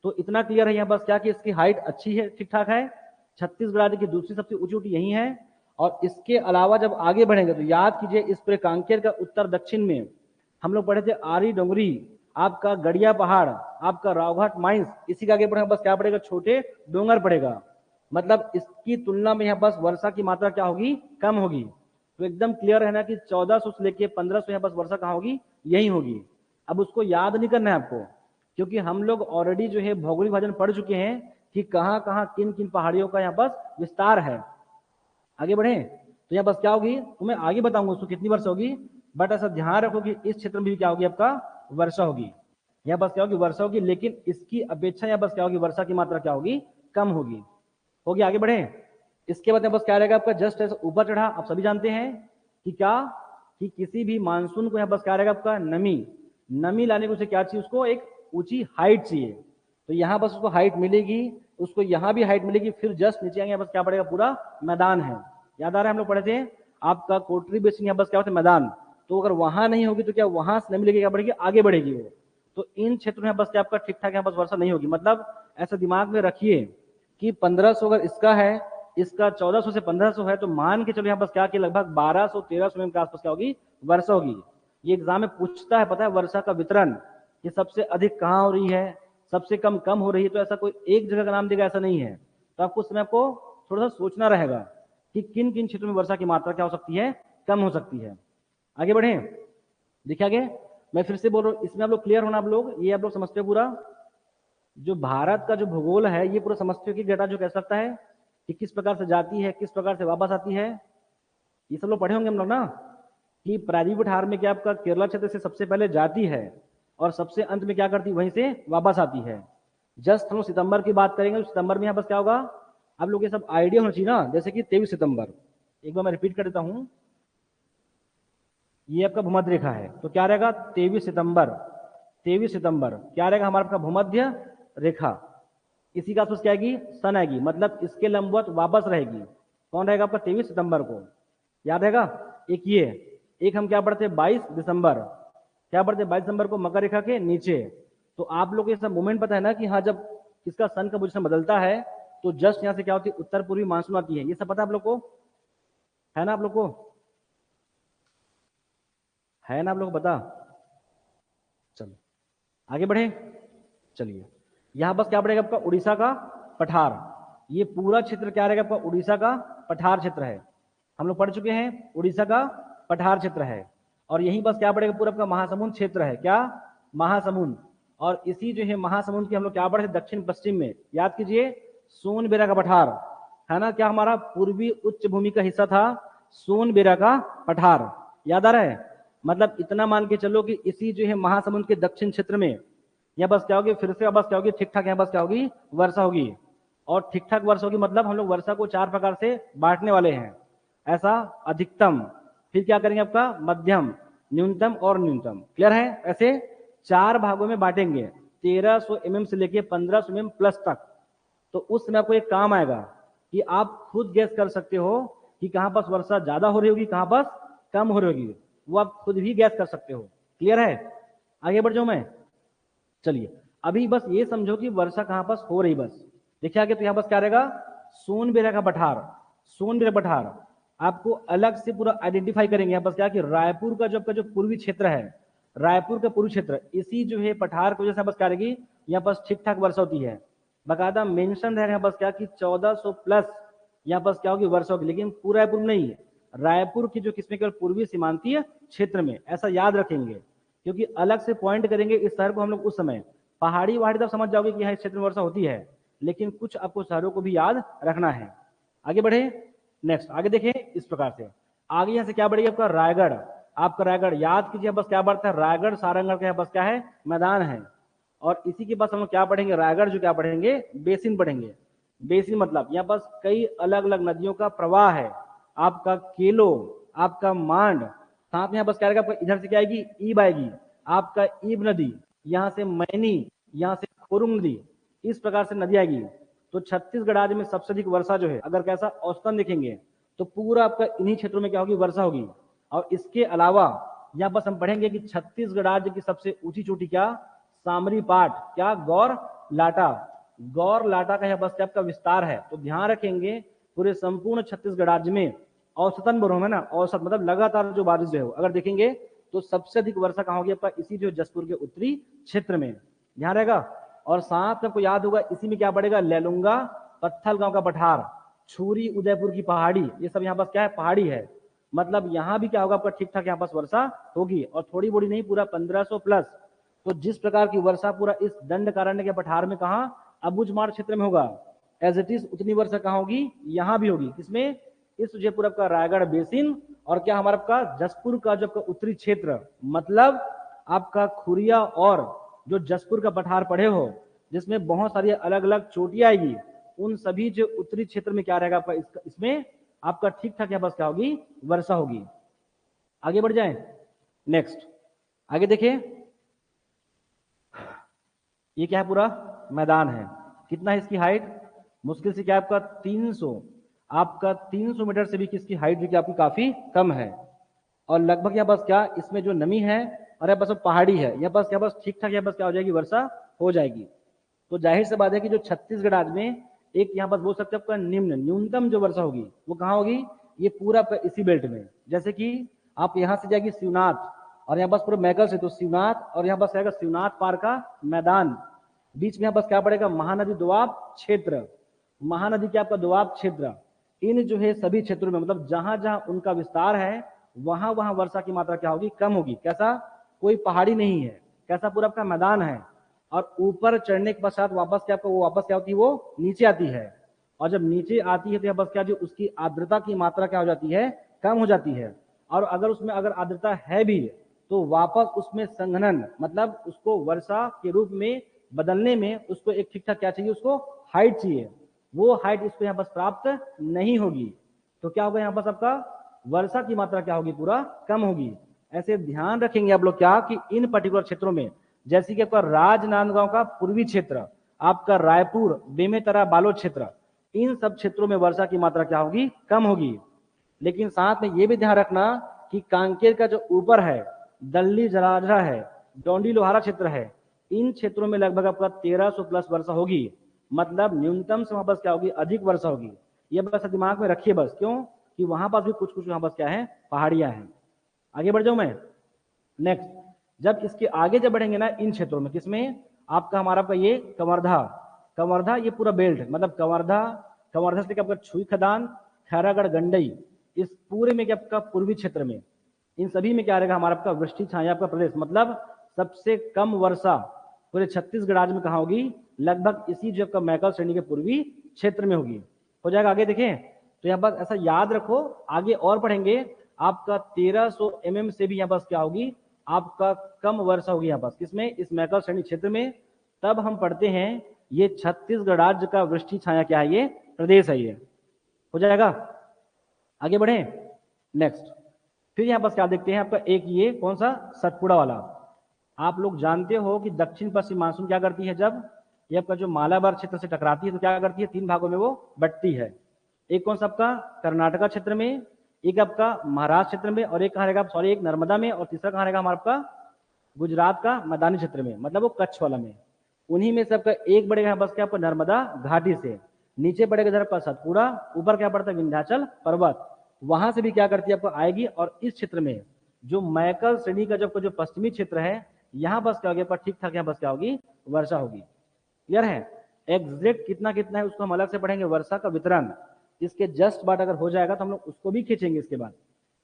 तो इतना क्लियर है यहाँ बस क्या कि इसकी हाइट अच्छी है, ठीक ठाक है। छत्तीसगढ़ राज्य की दूसरी सबसे ऊंची ऊंची यही है। और इसके अलावा जब आगे बढ़ेंगे तो याद कीजिए इस पूरे कांकेर का उत्तर दक्षिण में हम लोग पढ़े थे आरी डोंगरी, आपका गड़िया पहाड़, आपका रावघाट माइंस, इसी का आगे बढ़ेगा बस क्या पड़ेगा छोटे डोंगर पड़ेगा। मतलब इसकी तुलना में यहाँ बस वर्षा की मात्रा क्या होगी कम होगी। तो एकदम क्लियर है ना कि 1400 से लेके 1500 यहाँ बस वर्षा कहाँ होगी यही होगी। अब उसको याद नहीं करना है आपको, क्योंकि हम लोग ऑलरेडी जो है भौगोलिक विभाजन पढ़ चुके हैं कि कहाँ कहाँ किन किन पहाड़ियों का यहाँ बस विस्तार है। आगे बढ़े तो यहाँ बस क्या होगी तो मैं आगे बताऊंगा उसको कितनी वर्षा होगी, बट ऐसा ध्यान रखो कि इस क्षेत्र में भी क्या होगी आपका वर्षा होगी, यहाँ बस क्या होगी वर्षा होगी, लेकिन इसकी अपेक्षा यहाँ बस क्या होगी वर्षा की मात्रा क्या होगी कम होगी। आगे बढ़े। इसके बाद बस क्या रहेगा आपका जस्ट ऐसा ऊपर चढ़ा, आप सभी जानते हैं कि क्या कि किसी भी मानसून को यहाँ बस क्या रहेगा आपका नमी लाने को उसे क्या चाहिए उसको एक ऊंची हाइट चाहिए। तो यहाँ बस उसको हाइट मिलेगी, उसको यहाँ भी हाइट मिलेगी, फिर जस्ट नीचे आएंगे बस क्या पड़ेगा पूरा मैदान है। याद आ रहा है हम लोग पढ़े थे आपका कोटरी बेसिन यहाँ बस क्या होता है मैदान। तो अगर वहां नहीं होगी तो क्या वहां से नमी लेके क्या बढ़ेगी आगे बढ़ेगी वो। तो इन क्षेत्रों में बस क्या आपका ठीक ठाक यहाँ बस वर्षा नहीं होगी। मतलब ऐसा दिमाग में रखिए कि 1500 अगर इसका है, इसका 1400 से 1500 है, तो मान के चलो यहाँ बस क्या कि लगभग 1200-1300 के आसपास क्या होगी वर्षा होगी। ये एग्जाम में पूछता है पता है वर्षा का वितरण कि सबसे अधिक कहाँ हो रही है, सबसे कम हो रही है। तो ऐसा कोई एक जगह का नाम देगा ऐसा नहीं है। तो आपको उस समय आपको थोड़ा सा सोचना रहेगा कि किन किन क्षेत्रों में वर्षा की मात्रा क्या हो सकती है कम हो सकती है। आगे बढ़े। देखिए आगे मैं फिर से बोल रहा हूँ, इसमें आप लोग क्लियर होना, आप लोग ये आप लोग समझते हो पूरा जो भारत का जो भूगोल है ये पूरा समझते हो कि डेटा जो कह सकता है कि किस प्रकार से जाती है किस प्रकार से वापस आती है। ये सब लोग पढ़े होंगे हम लोग ना कि प्रायद्वीप पठार में क्या आपका केरला क्षेत्र से सबसे पहले जाती है और सबसे अंत में क्या करती है वहीं से वापस आती है। जस्ट हम लोग सितंबर की बात करेंगे तो सितंबर में यहाँ बस क्या होगा आप लोग ये सब आइडिया होना चाहिए ना। जैसे कि 23 सितंबर, एक बार मैं रिपीट कर देता हूँ, ये आपका भूमध्य रेखा है तो क्या रहेगा 23 सितंबर क्या रहेगा हमारा आपका भूमध्य रेखा। इसी का आसपास क्या आएगी सन आएगी, मतलब इसके लंबवत वापस रहेगी। कौन रहेगा आपका 23 सितंबर को याद रहेगा। एक ये एक हम क्या पढ़ते 22 दिसंबर, क्या पढ़ते 22 दिसंबर को मकर रेखा के नीचे। तो आप लोग ये सब मोमेंट पता है ना कि हाँ जब इसका सन का पोजीशन बदलता है तो जस्ट यहाँ से क्या होती है उत्तर पूर्वी मानसून आती है। ये सब पता है आप लोग को, है ना आप लोग को, है ना आप लोग को पता। चलो आगे बढ़े। चलिए यहां बस क्या पड़ेगा आपका उड़ीसा का पठार, ये पूरा क्षेत्र क्या रहेगा आपका उड़ीसा का पठार क्षेत्र है। हम लोग पढ़ चुके हैं उड़ीसा का पठार क्षेत्र है। और यही बस क्या पड़ेगा पूरा आपका महासमुंद क्षेत्र है, क्या महासमुंद। और इसी जो है महासमुंद की हम लोग क्या पढ़े दक्षिण पश्चिम में, याद कीजिए सोनबेरा का पठार है ना, क्या हमारा पूर्वी उच्च भूमि का हिस्सा था सोनबेरा का पठार, याद आ रहा है। मतलब इतना मान के चलो कि इसी जो है महासमुंद के दक्षिण क्षेत्र में यह बस क्या होगी फिर से बस क्या होगी ठीक ठाक यहाँ बस क्या होगी वर्षा होगी। और ठीक ठाक वर्षा होगी मतलब हम लोग वर्षा को 4 प्रकार से बांटने वाले हैं। ऐसा अधिकतम, फिर क्या करेंगे आपका मध्यम, न्यूनतम और न्यूनतम। क्लियर है। ऐसे 4 भागों में बांटेंगे 1300 mm से लेके 1500 mm प्लस तक। तो उस समय आपको एक काम आएगा कि आप खुद गैस कर सकते हो कि कहां पर वर्षा ज्यादा हो रही होगी कहां पर कम हो रही होगी, वो आप खुद भी गैस कर सकते हो। क्लियर है। आगे बढ़ जाऊं मैं। चलिए अभी बस ये समझो कि वर्षा कहां पर हो रही। बस देखिए आगे तो यहाँ बस क्या रहेगा सोनबेरा का पठार, सोनबेरा पठार आपको अलग से पूरा आइडेंटिफाई करेंगे। यहाँ बस क्या कि रायपुर का जो आपका जो पूर्वी क्षेत्र है, रायपुर का पूर्वी क्षेत्र इसी जो है पठार की वजह से बस क्या रहेगी यहाँ पर ठीक ठाक वर्षा होती है। बाकायदा मेंशन रहेगा बस क्या कि 1400 प्लस यहाँ पर क्या होगी वर्षा होगी, लेकिन पूरा रायपुर नहीं है, रायपुर की जो किसमें केवल पूर्वी सीमांतीय क्षेत्र में। ऐसा याद रखेंगे क्योंकि अलग से पॉइंट करेंगे इस शहर को हम लोग उस समय। पहाड़ी वहाड़ी तब समझ जाओगे कि यहाँ इस क्षेत्र में वर्षा होती है, लेकिन कुछ आपको शहरों को भी याद रखना है। आगे बढ़े। नेक्स्ट आगे देखें इस प्रकार से आगे यहाँ से क्या बढ़ेगा आपका रायगढ़, आपका रायगढ़ याद कीजिए बस क्या बढ़ता है रायगढ़ सारंगढ़ का बस क्या है मैदान है। और इसी के पास हम लोग क्या पढ़ेंगे रायगढ़ जो क्या पढ़ेंगे बेसिन पढ़ेंगे। बेसिन मतलब यहाँ पास कई अलग अलग नदियों का प्रवाह है, आपका केलो, आपका मांड, साथ में यहाँ बस क्या आएगा आपका, इधर से क्या आएगी, ईब आएगी, आपका ईब नदी, यहाँ से मैनी, यहाँ से खोरुंग नदी, इस प्रकार से नदी आएगी। तो छत्तीसगढ़ राज्य में सबसे अधिक वर्षा जो है, अगर कैसा औसतन देखेंगे तो पूरा आपका इन्हीं क्षेत्रों में क्या होगी, वर्षा होगी। और इसके अलावा यहाँ बस हम पढ़ेंगे कि छत्तीसगढ़ राज्य की सबसे ऊंची चोटी क्या, सामरी पाट, क्या, गौर लाटा, गौर लाटा का यह बस आपका विस्तार है। तो ध्यान रखेंगे पूरे संपूर्ण छत्तीसगढ़ राज्य में औसतन बोल रहा हूं मैं ना, औसत मतलब लगातार जो बारिश जो है अगर देखेंगे तो सबसे अधिक वर्षा कहाँ होगी आपका, इसी जो जसपुर के उत्तरी क्षेत्र में, ध्यान रहेगा। और साथ में आपको याद होगा इसी में क्या पड़ेगा, लेलुंगा, पत्थल गांव का पठार, छुरी उदयपुर की पहाड़ी, ये सब यहाँ पास क्या है, पहाड़ी है। मतलब यहाँ भी क्या होगा आपका, ठीक ठाक यहाँ पास वर्षा होगी, और थोड़ी बड़ी नहीं, पूरा 1500 प्लस। तो जिस प्रकार की वर्षा पूरा इस दंडकारण्य के पठार में कहा, अबुझमाड़ क्षेत्र में होगा, एज इट इज उतनी वर्षा कहाँ होगी, यहाँ भी होगी। किसमें, इस जयपुर का रायगढ़ बेसिन, और क्या हमारा आपका जसपुर का जो आपका उत्तरी क्षेत्र, मतलब आपका खुरिया और जो जसपुर का पठार पड़े हो, जिसमें बहुत सारी अलग अलग चोटियां आएगी, उन सभी जो उत्तरी क्षेत्र में क्या रहेगा आपका, इसमें आपका ठीक ठाक यहाँ पास क्या होगी, वर्षा होगी। आगे बढ़ जाए, नेक्स्ट आगे देखिए, ये क्या है, पूरा मैदान है। कितना है इसकी हाइट, मुश्किल से क्या आपका 300, आपका 300 मीटर से भी किसकी हाइट जो कि आपकी काफी कम है। और लगभग यहाँ बस क्या, इसमें जो नमी है और यहाँ बस पहाड़ी है, यहाँ बस क्या बस ठीक ठाक यहाँ बस क्या हो जाएगी, वर्षा हो जाएगी। तो जाहिर सी बात है कि जो छत्तीसगढ़ राज्य में एक यहाँ पर बोल सकते हैं आपका निम्न न्यूनतम जो वर्षा होगी वो कहाँ होगी, ये पूरा इसी बेल्ट में। जैसे कि आप यहाँ से जाएगी शिवनाथ, और यहाँ बस पूरा मैकल से तो शिवनाथ, और यहाँ बस आएगा शिवनाथ पार का मैदान, बीच में यहाँ बस क्या पड़ेगा, महानदी दोआब क्षेत्र, महानदी के आपका दोआब क्षेत्र। इन जो है सभी क्षेत्रों में मतलब जहां जहां उनका विस्तार है वहां वहां वर्षा की मात्रा क्या होगी, कम होगी। कैसा, कोई पहाड़ी नहीं है, कैसा पूरा आपका मैदान है, और ऊपर चढ़ने के पश्चात वापस क्या आपका वो वापस क्या होती है, वो नीचे आती है। और जब नीचे आती है तो यहाँ बस क्या, जो उसकी आर्द्रता की मात्रा क्या हो जाती है, कम हो जाती है। और अगर उसमें अगर आर्द्रता है भी तो वापस उसमें संघनन, मतलब उसको वर्षा के रूप में बदलने में उसको एक ठीक ठाक क्या चाहिए, उसको हाइट चाहिए, वो हाइट इसको यहाँ बस प्राप्त नहीं होगी। तो क्या होगा, यहाँ बस आपका वर्षा की मात्रा क्या होगी, पूरा कम होगी। ऐसे ध्यान रखेंगे आप लोग क्या, कि इन पर्टिकुलर क्षेत्रों में, जैसे कि आपका राजनांदगांव का पूर्वी क्षेत्र, आपका रायपुर, बेमेतरा, बालोद क्षेत्र, इन सब क्षेत्रों में वर्षा की मात्रा क्या होगी, कम होगी। लेकिन साथ में ये भी ध्यान रखना कि कांकेर का जो ऊपर है, दल्ली जराजरा है, डोंडी लोहारा क्षेत्र है, इन क्षेत्रों में लगभग आपका 1300 प्लस वर्षा होगी। मतलब न्यूनतम से वहां पर क्या होगी, अधिक वर्षा होगी। ये बस दिमाग में रखिए बस, क्यों कि वहां पास भी कुछ कुछ वहां पास क्या है, पहाड़ियां हैं। आगे बढ़ जाऊं मैं, नेक्स्ट जब इसके आगे जब बढ़ेंगे ना इन क्षेत्रों में, किसमें आपका हमारा आपका ये कवर्धा, कवर्धा ये पूरा बेल्ट, मतलब कवर्धा, कवर्धा से आपका छुई खदान, खैरागढ़, गंडई, इस पूरे में क्या आपका पूर्वी क्षेत्र में, इन सभी में क्या रहेगा हमारा आपका वृष्टि छाया आपका प्रदेश। मतलब सबसे कम वर्षा पूरे छत्तीसगढ़ राज्य में कहाँ होगी, लगभग इसी जो आपका मैकल श्रेणी के पूर्वी क्षेत्र में होगी। हो जाएगा, आगे देखें तो यहाँ बस ऐसा याद रखो, आगे और पढ़ेंगे आपका 1300 mm से भी यहाँ बस क्या होगी, आपका कम वर्षा होगी यहाँ पास, किसमें, इस मैकल श्रेणी क्षेत्र में। तब हम पढ़ते हैं ये छत्तीसगढ़ राज्य का वृष्टि छाया क्या है, ये प्रदेश है ये। हो जाएगा, आगे बढ़े, नेक्स्ट फिर यहाँ बस क्या देखते हैं आपका, एक ये कौन सा, सतपुड़ा वाला। आप लोग जानते हो कि दक्षिण पश्चिम मानसून क्या करती है, जब ये आपका जो मालाबार क्षेत्र से टकराती है तो क्या करती है, 3 भागों में वो बंटती है। एक कौन सा आपका कर्नाटका क्षेत्र में, एक आपका महाराष्ट्र क्षेत्र में, और एक कहाँ रहेगा, सॉरी एक नर्मदा में, और तीसरा कहाँ रहेगा हमारा आपका गुजरात का मैदानी क्षेत्र में, मतलब वो कच्छ वाला में। उन्हीं में से आपका एक बढ़ेगा बस क्या आपका नर्मदा घाटी से, नीचे बढ़ेगा इधर आपका सतपुड़ा, ऊपर क्या पड़ता है विंध्याचल पर्वत, वहां से भी क्या करती है आपको आएगी। और इस क्षेत्र में जो मैकल श्रेणी का जो पश्चिमी क्षेत्र है, यहाँ बस क्या होगी, ठीक ठाक यहाँ बस क्या होगी, वर्षा होगी। क्लियर है, एग्जैक्ट कितना कितना है उसको हम अलग से पढ़ेंगे, वर्षा का वितरण इसके जस्ट बाद अगर हो जाएगा तो हम लोग उसको भी खींचेंगे इसके बाद,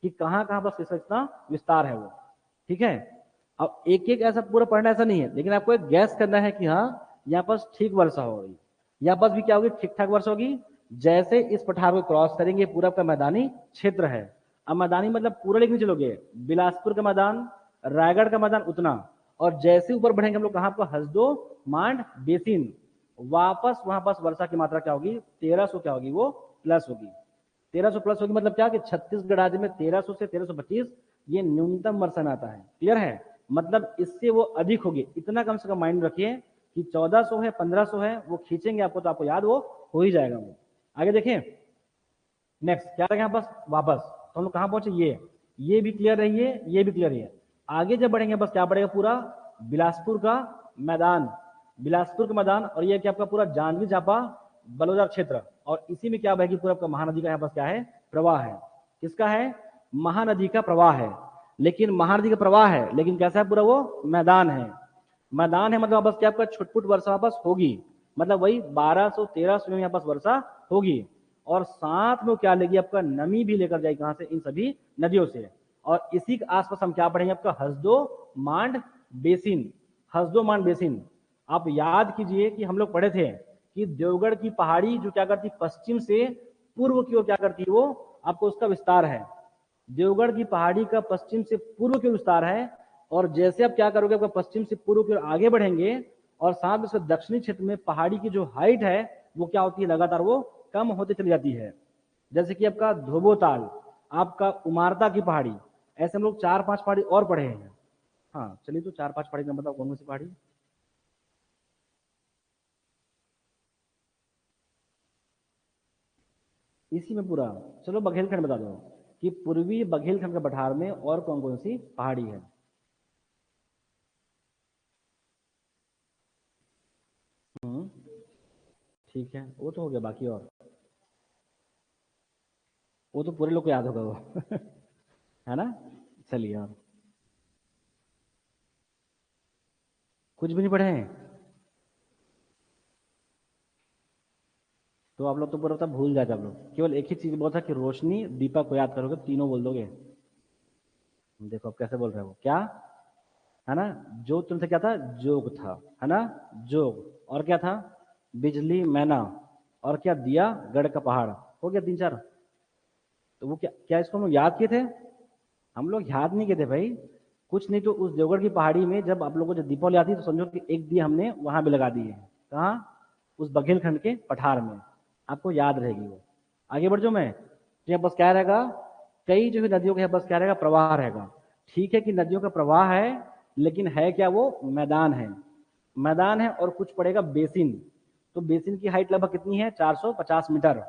कि कहाँ कहाँ बस किसका कितना विस्तार है वो। ठीक है, अब एक एक ऐसा पूरा पढ़ना ऐसा नहीं है, लेकिन आपको एक गैस करना है कि हाँ यहाँ पर ठीक वर्षा होगी, यहाँ पर भी क्या होगी, ठीक ठाक वर्षा होगी। जैसे इस पठार को क्रॉस करेंगे, पूरा आपका मैदानी क्षेत्र है। अब मैदानी मतलब पूरा लेके चलोगे, बिलासपुर का मैदान, रायगढ़ का मैदान उतना, और जैसे ऊपर बढ़ेंगे हम लोग कहाँ पर, हसदो मांड बेसिन, वापस वहां पास वर्षा की मात्रा क्या होगी, 1300 क्या होगी, वो प्लस होगी। 1300 प्लस होगी, मतलब क्या कि छत्तीसगढ़ राज्य में 1300 से 1325 ये न्यूनतम वर्षा में आता है। क्लियर है, मतलब इससे वो अधिक होगी, इतना कम से कम माइंड रखिए कि 1400 है 1500 है, वो खींचेंगे आपको तो आपको याद वो हो ही जाएगा। वो आगे देखिए, नेक्स्ट क्या रहेगा यहाँ पास वापस, तो हम लोग कहाँ पहुंचे, ये भी क्लियर रहिए, ये भी क्लियर है। आगे जब बढ़ेंगे बस क्या पड़ेगा, पूरा बिलासपुर का मैदान, बिलासपुर का मैदान, और ये क्या आपका पूरा जांजगीर चांपा बलौदार क्षेत्र, और इसी में क्या बहेगी पूरा आपका महानदी का यहाँ पास क्या है प्रवाह है। किसका है, महानदी का प्रवाह है, लेकिन महानदी का प्रवाह है लेकिन कैसा है पूरा वो मैदान है। मैदान है मतलब बस क्या आपका छुटपुट वर्षा वापस होगी, मतलब वही 1200-1300 में यहाँ पास वर्षा होगी, और साथ में क्या लेगी आपका नमी भी लेकर जाएगी कहां से, इन सभी नदियों से। और इसी के आसपास हम क्या पढ़ेंगे आपका हसदो मांड बेसिन, हसदो मांड बेसिन। आप याद कीजिए कि हम लोग पढ़े थे कि देवगढ़ की पहाड़ी जो क्या करती पश्चिम से पूर्व की ओर क्या करती है, वो आपको उसका विस्तार है। देवगढ़ की पहाड़ी का पश्चिम से पूर्व की ओर विस्तार है, और जैसे आप क्या करोगे आपका पश्चिम से पूर्व की ओर आगे बढ़ेंगे, और साथ में उसके दक्षिणी क्षेत्र में पहाड़ी की जो हाइट है वो क्या होती है लगातार वो कम होती चली जाती है। जैसे कि आपका धोबोताल, आपका उमारता की पहाड़ी, ऐसे हम लोग 4-5 पहाड़ी और पढ़े हैं। हाँ चलिए, तो 4-5 पहाड़ी का बताओ कौन कौन सी पहाड़ी। इसी में पूरा, चलो बघेलखंड बता दो कि पूर्वी बघेलखंड के पठार में और कौन कौन सी पहाड़ी है। हम्म, ठीक है, वो तो हो गया, बाकी और वो तो पूरे लोग को याद होगा वो है ना। चलिए, और कुछ भी नहीं पढ़े हैं, तो आप लोग तो पूरा तब भूल जाते आप लोग, केवल एक ही चीज बोला था कि रोशनी दीपक को याद करोगे, तीनों बोल दोगे। देखो अब कैसे बोल रहे हो क्या, है ना। जो तुमसे क्या था, जोग था, है ना, जोग, और क्या था, बिजली मैना, और क्या दिया, गढ़ का पहाड़, हो गया 3-4। तो वो क्या क्या इसको हम लोग याद किए थे, हम लोग याद नहीं किए थे भाई। कुछ नहीं तो उस देवगढ़ की पहाड़ी में जब आप लोगों को जब दीपावली आती है तो समझो कि एक दिया हमने वहां भी लगा दिए हैं, कहाँ, उस बघेलखंड के पठार में, आपको याद रहेगी वो। आगे बढ़ जाओ मैं, तो यहाँ बस क्या रहेगा, कई जो है नदियों का बस क्या रहेगा प्रवाह रहेगा। ठीक है कि नदियों का प्रवाह है, लेकिन है क्या वो मैदान है, मैदान है, और कुछ पड़ेगा बेसिन। तो बेसिन की हाइट लगभग कितनी है, 450 मीटर,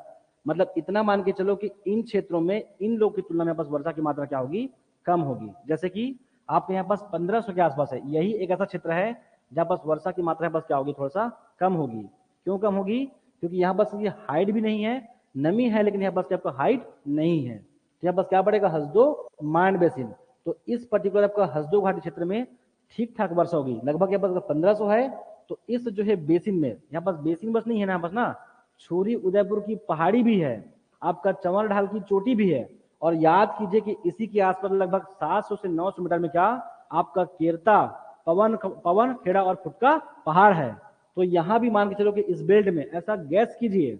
मतलब इतना मान के चलो कि इन क्षेत्रों में इन लोग की तुलना में बस वर्षा की मात्रा क्या होगी, कम होगी। जैसे कि आपके यहाँ पास 1500 के आसपास है, यही एक ऐसा क्षेत्र है जहाँ पास वर्षा की मात्रा बस क्या होगी, थोड़ा सा कम होगी। क्यों कम होगी, क्योंकि यहाँ बस ये हाइट भी नहीं है, नमी है, लेकिन यहाँ बस आपका हाइट नहीं है, तो यहाँ बस क्या पड़ेगा, हसदो मांड बेसिन। तो इस पर्टिकुलर आपका हसदो घाटी क्षेत्र में ठीक ठाक वर्षा होगी, लगभग यहाँ पास 1500 है। तो इस जो है बेसिन में, यहाँ पास बेसिन बस नहीं है ना, बस ना छोरी उदयपुर की पहाड़ी भी है, आपका चंवर ढाल की चोटी भी है, और याद कीजिए कि इसी के आसपास लगभग 700 से 900 मीटर में क्या आपका केरता, पवन पवन खेड़ा और फुटका पहाड़ है। तो यहां भी मान के चलो कि इस बेल्ट में ऐसा गैस कीजिए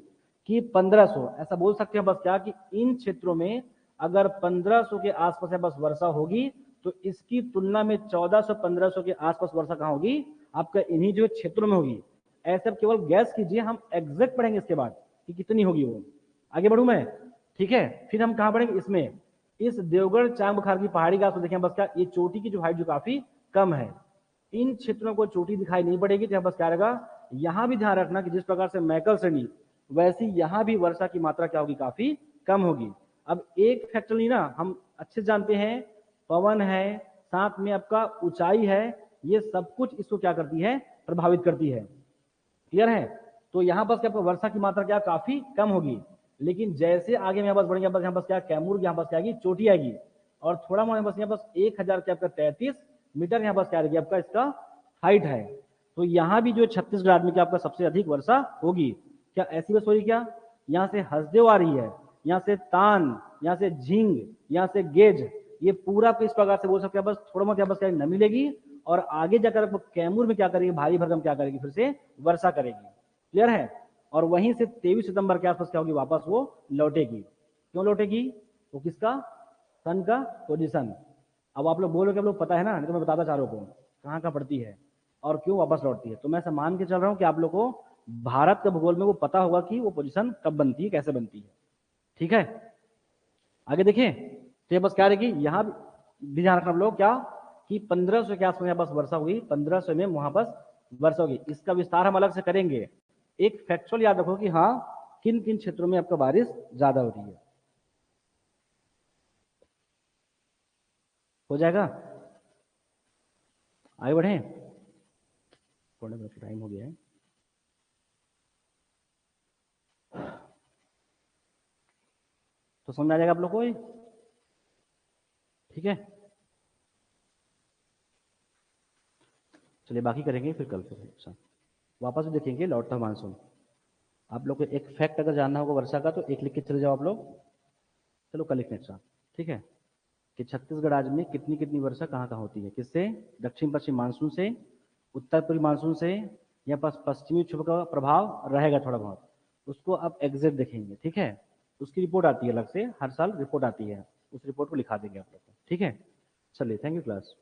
कि 1500, ऐसा बोल सकते हैं बस क्या कि इन क्षेत्रों में अगर 1500 के आसपास बस वर्षा होगी, तो इसकी तुलना में 1400-1500 के आसपास वर्षा कहां होगी, आपका इन्हीं जो क्षेत्रों में होगी। ऐसे अब केवल गैस कीजिए, हम एग्जैक्ट पढ़ेंगे इसके बाद कि कितनी होगी वो। आगे बढ़ू मैं, ठीक है, फिर हम कहां पढ़ेंगे इसमें, इस देवगढ़ चांग बुखार की पहाड़ी का तो देखें बस क्या, ये चोटी की जो हाइट जो काफी कम है, इन क्षेत्रों को चोटी दिखाई नहीं पड़ेगी, तो बस क्या रहेगा, यहां भी ध्यान रखना कि जिस प्रकार से मैकल श्रेणी, वैसी यहां भी वर्षा की मात्रा क्या होगी, काफी कम होगी। अब एक फैक्टर नहीं ना, हम अच्छे जानते हैं, पवन है, साथ में आपका ऊंचाई है, ये सब कुछ इसको क्या करती है, प्रभावित करती है। क्लियर है, तो यहाँ पर क्या वर्षा की मात्रा क्या काफी कम होगी। लेकिन जैसे आगे में यहाँ बस बढ़ेंगे, बस यहाँ बस क्या कैमूर यहाँ बस क्या आएगी, चोटी आएगी, और थोड़ा मोड़ा बस यहाँ बस 1000 के आपका 33 मीटर यहाँ बस क्या आएगी आपका इसका हाइट है। तो यहाँ भी जो छत्तीसगढ़ आदमी की आपका सबसे अधिक वर्षा होगी। क्या ऐसी बस हो रही, क्या यहाँ से हसदेव आ रही है, यहाँ से तान, यहाँ से झींग, यहाँ से गेज, ये पूरा इस प्रकार से बोल सकते हैं, बस थोड़ा बहुत बस क्या नमी लेगी, और आगे जाकर कैमूर में क्या करेगी, भारी भरकम क्या करेगी, फिर से वर्षा करेगी। क्लियर है, और वहीं से 23 सितंबर के आसपास क्या होगी, वापस वो लौटेगी। क्यों लौटेगी, वो किसका, सन का पोजीशन। अब आप लोग बोलोगे, आप लोग पता है ना, नहीं तो मैं बताता चारों को कहाँ कहाँ पड़ती है और क्यों वापस लौटती है। तो मैं ऐसा मान के चल रहा हूँ कि आप लोग को भारत के भूगोल में वो पता होगा कि वो पोजीशन कब बनती है, कैसे बनती है। ठीक है, आगे देखिए, तो ये बस क्या रहेगी, यहाँ भी ध्यान रखना आप लोग क्या कि 1500 के आसपास यहाँ पास वर्षा हुई, 1500 में वहां पास वर्षा होगी। इसका विस्तार हम अलग से करेंगे। एक फैक्चुअल याद रखो कि हाँ किन किन क्षेत्रों में आपका बारिश ज्यादा हो रही है। हो जाएगा, आगे बढ़े, थोड़ा बहुत टाइम हो गया है। तो समझ में आ जाएगा आप लोग को, ठीक है। चलिए बाकी करेंगे फिर कल। फिर अच्छा वापस भी देखेंगे लौटता मानसून। आप लोग को एक फैक्ट अगर जानना होगा वर्षा का तो एक लिख के चले जाओ आप लोग। चलो कल लिखने अच्छा, ठीक है, कि छत्तीसगढ़ राज्य में कितनी कितनी वर्षा कहाँ कहाँ होती है, किससे, दक्षिण पश्चिम मानसून से, उत्तर पूर्वी मानसून से, या पास पश्चिमी विक्षोभ का प्रभाव रहेगा थोड़ा बहुत, उसको आप एग्जैक्ट देखेंगे, ठीक है। उसकी रिपोर्ट आती है अलग से, हर साल रिपोर्ट आती है, उस रिपोर्ट को लिखा देंगे आप लोग को, ठीक है। चलिए थैंक यू क्लास।